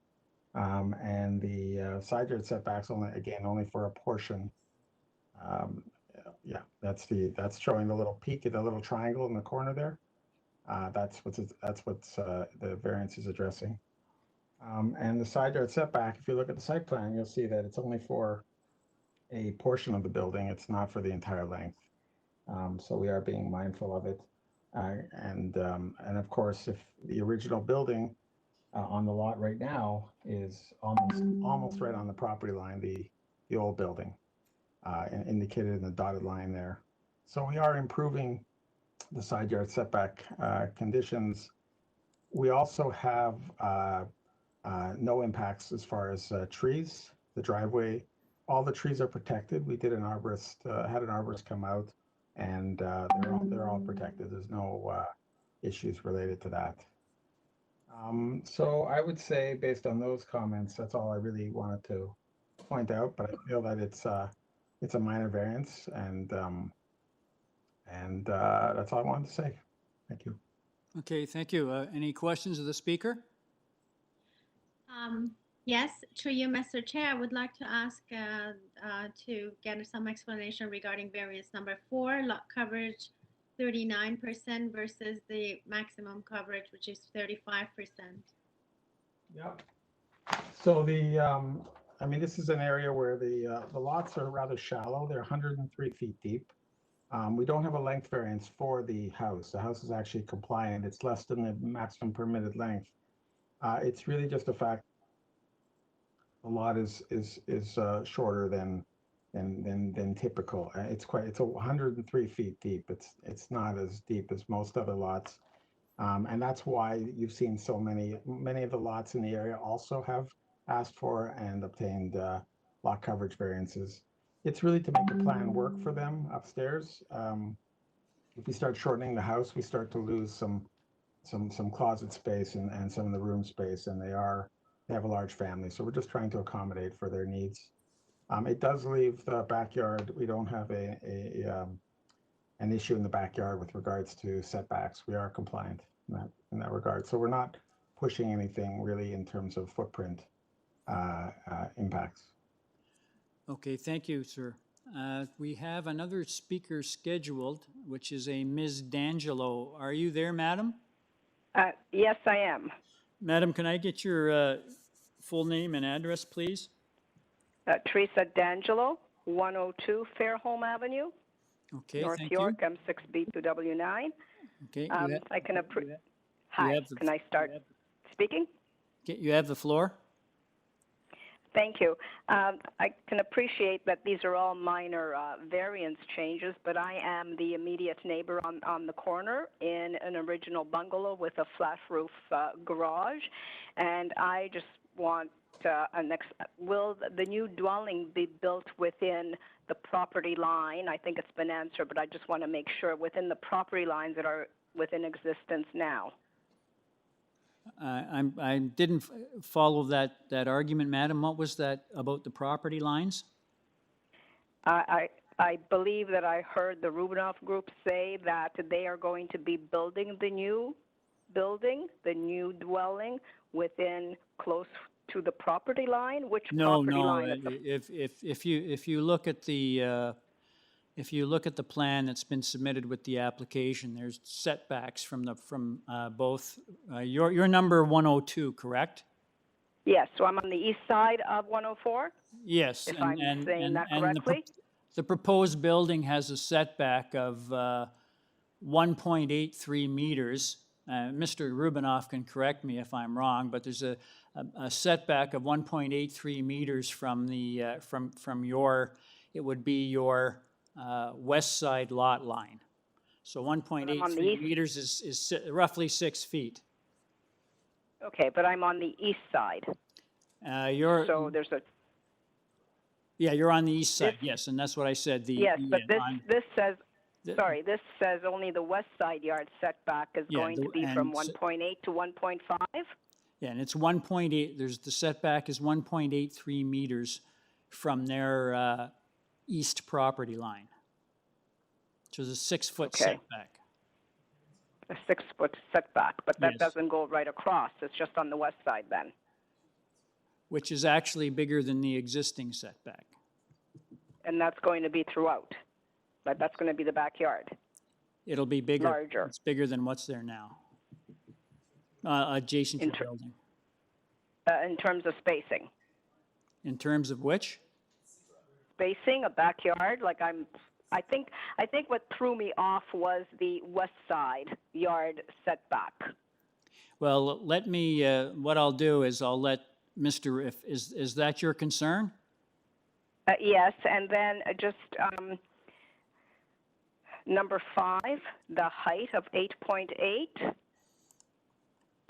And the side yard setbacks only for a portion. Yeah, that's showing the little peak of the little triangle in the corner there. That's what the variance is addressing. And the side yard setback, if you look at the site plan, you'll see that it's only for a portion of the building. It's not for the entire length. So we are being mindful of it. And of course, if the original building on the lot right now is almost right on the property line, the old building, indicated in the dotted line there. So we are improving the side yard setback conditions. We also have no impacts as far as trees. The driveway, all the trees are protected. We did had an arborist come out, and they're all protected. There's no issues related to that. So I would say, based on those comments, that's all I really wanted to point out. But I feel that it's a minor variance, and that's all I wanted to say. Thank you. Okay, thank you. Any questions of the speaker? Yes, through you, Mr. Chair, I would like to ask to get some explanation regarding variance number 4, lot coverage 39% versus the maximum coverage, which is 35%. Yep. So I mean, this is an area where the lots are rather shallow. They're 103 feet deep. We don't have a length variance for the house. The house is actually compliant. It's less than the maximum permitted length. It's really just a fact the lot is shorter than typical. It's 103 feet deep. It's not as deep as most other lots, and that's why you've seen so many of the lots in the area also have asked for and obtained lot coverage variances. It's really to make the plan work for them upstairs. If we start shortening the house, we start to lose some closet space and some of the room space, and they have a large family, so we're just trying to accommodate for their needs. It does leave the backyard. We don't have an issue in the backyard with regards to setbacks. We are compliant in that regard, so we're not pushing anything really in terms of footprint impacts. Okay, thank you, sir. We have another speaker scheduled, which is a Ms. D'Angelo. Are you there, madam? Yes, I am. Madam, can I get your full name and address, please? Teresa D'Angelo, 102 Fairholme Avenue, Okay, North thank York, you. M6B2W9. Okay, I can approve. Hi, can I start speaking? Okay, you have the floor. Thank you. I can appreciate that these are all minor variance changes, but I am the immediate neighbor on the corner in an original bungalow with a flat roof garage, and I just want will the new dwelling be built within the property line? I think it's been answered, but I just want to make sure within the property lines that are within existence now. I didn't follow that argument, madam. What was that about the property lines? I believe that I heard the Rubinoff Group say that they are going to be building the new building, the new dwelling, within close to the property line? Which No, property no, line? At the, if you look at the, if you look at the plan that's been submitted with the application, there's setbacks from both, your number 102, correct? yes, so I'm on the east side of 104, Yes. if I'm saying that correctly? The proposed building has a setback of 1.83 meters. Mr. Rubinoff can correct me if I'm wrong, but there's a setback of 1.83 meters from the, from your, it would be your west side lot line. So 1.83 meters is roughly 6 feet. Okay, but I'm on the east side. So there's a, yeah, you're on the east side, yes, and that's what I said. yes, but this says, sorry, this says only the west side yard setback is going to be from 1.8 to 1.5? Yeah, and it's 1.8, the setback is 1.83 meters from their east property line. So it's a 6-foot setback. A 6-foot setback, but that doesn't go right across. It's just on the west side then. Which is actually bigger than the existing setback. And that's going to be throughout, but that's going to be the backyard. It'll be bigger. Larger. It's bigger than what's there now. Adjacent to the building. In terms of spacing. In terms of which? Spacing, a backyard, like I think what threw me off was the west side yard setback. Well, let me, what I'll do is I'll let Mr. Is that your concern? Yes, and then just number 5, the height of 8.8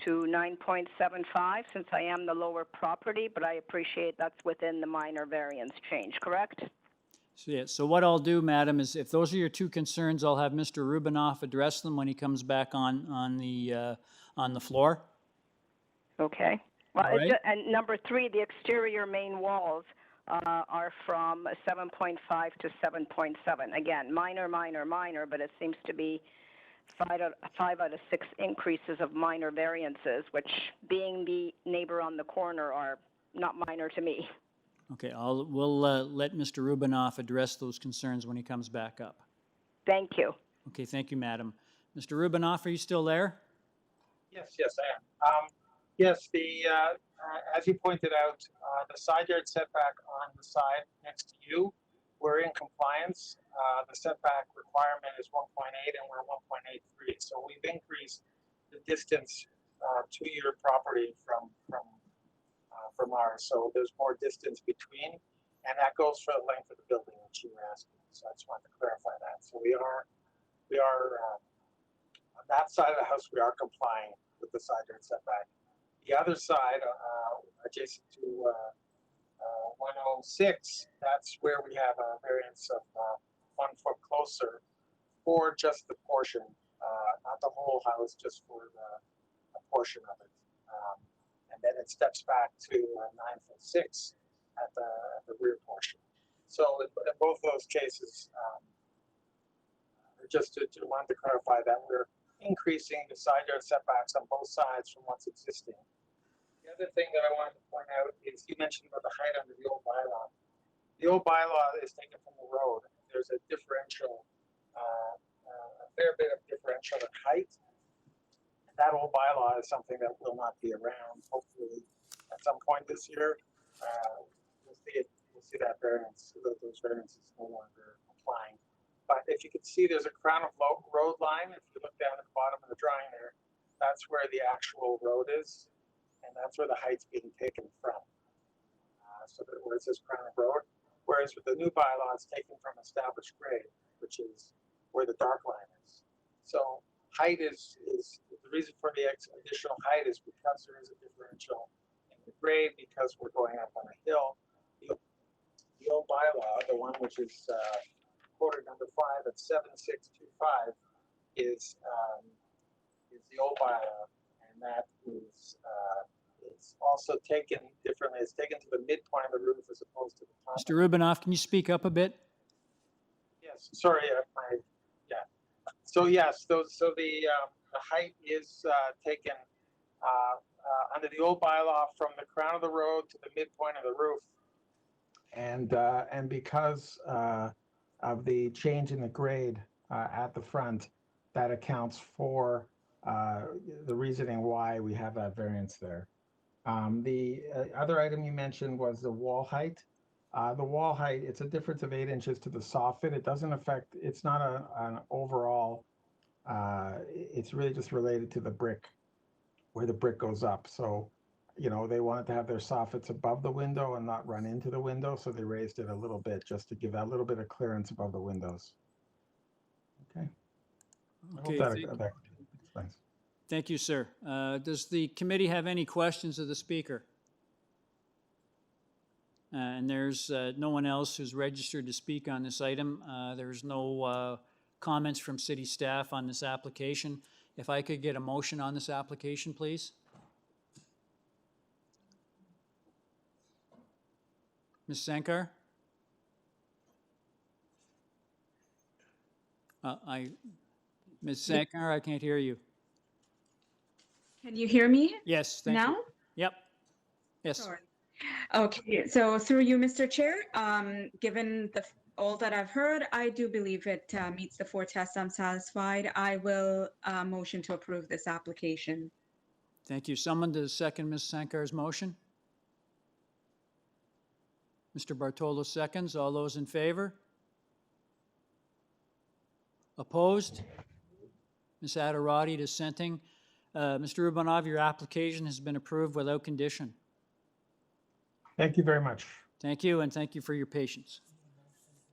to 9.75, since I am the lower property, but I appreciate that's within the minor variance change, correct? So, yeah, so what I'll do, madam, is if those are your two concerns, I'll have Mr. Rubinoff address them when he comes back on the floor. Okay. Well, Right. And number 3, the exterior main walls are from 7.5 to 7.7. Again, minor, but it seems to be 5 out of 6 increases of minor variances, which, being the neighbor on the corner, are not minor to me. Okay, we'll let Mr. Rubinoff address those concerns when he comes back up. Thank you. Okay, thank you, madam. Mr. Rubinoff, are you still there? Yes, I am. Yes, as you pointed out, the side yard setback on the side next to you, we're in compliance. The setback requirement is 1.8 and we're 1.83. So we've increased the distance to your property from ours. So there's more distance between, and that goes for the length of the building, which you were asking. So I just wanted to clarify that. So we are on that side of the house, we are complying with the side yard setback. The other side, adjacent to 106, that's where we have a variance of 1 foot closer for just the portion, not the whole house, just for a portion of it. And then it steps back to 9'6" at the rear portion. So in both of those cases, just to want to clarify that we're increasing the side yard setbacks on both sides from what's existing. The other thing that I wanted to point out is you mentioned about the height under the old bylaw. The old bylaw is taken from the road. There's a differential, a fair bit of differential in height. And that old bylaw is something that will not be around. Hopefully, at some point this year, we'll see that variance, those variances no longer applying. But if you can see, there's a crown of road line. If you look down at the bottom of the drawing there, that's where the actual road is, and that's where the height's being taken from. So that where it says crown of road, whereas with the new bylaw, it's taken from established grade, which is where the dark line is. So height is the reason for the additional height is because there is a differential in the grade because we're going up on a hill. The old bylaw, the one which is quoted number 5 at 7625 is the old bylaw, and that is it's also taken differently. It's taken to the midpoint of the roof as opposed to the top. Mr. Rubinoff, can you speak up a bit? Yes, sorry, yeah. So yes, so the height is taken under the old bylaw from the crown of the road to the midpoint of the roof. And because of the change in the grade at the front, that accounts for the reasoning why we have that variance there. The other item you mentioned was the wall height. The wall height, it's a difference of 8 inches to the soffit. It doesn't affect, it's not an overall, it's really just related to the brick, where the brick goes up. So, you know, they wanted to have their soffits above the window and not run into the window, so they raised it a little bit just to give that little bit of clearance above the windows. Okay. I hope that explains. Thank you, sir. Does the committee have any questions of the speaker? And there's no one else who's registered to speak on this item. There's no comments from city staff on this application. If I could get a motion on this application, please. Ms. Sankar? Ms. Sankar, I can't hear you. Can you hear me? Yes, thank now? you. Yep. Yes. Sorry. Okay, so through you, Mr. Chair, given all that I've heard, I do believe it meets the 4 tests. I'm satisfied. I will motion to approve this application. Thank you. Someone to second Ms. Sankar's motion? Mr. Bartolo seconds. All those in favor? Opposed? Ms. Adderati dissenting. Mr. Rubanov, your application has been approved without condition. Thank you very much. Thank you, and thank you for your patience.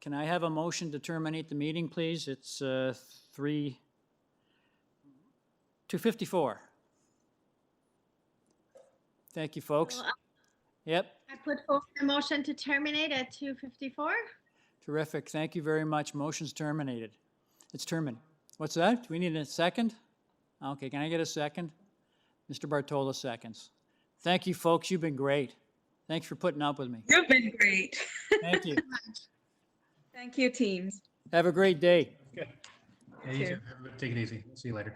Can I have a motion to terminate the meeting, please? It's 2:54. Thank you, folks. Well, Yep, I put forward a motion to terminate at 2:54. terrific. Thank you very much. Motion's terminated. It's terminated. What's that? Do we need a second? Okay, can I get a second? Mr. Bartolo seconds. Thank you, folks. You've been great. Thanks for putting up with me. You've been great. Thank you. Thank you, teams. Have a great day. Good. Yeah, you too. Take it easy. See you later.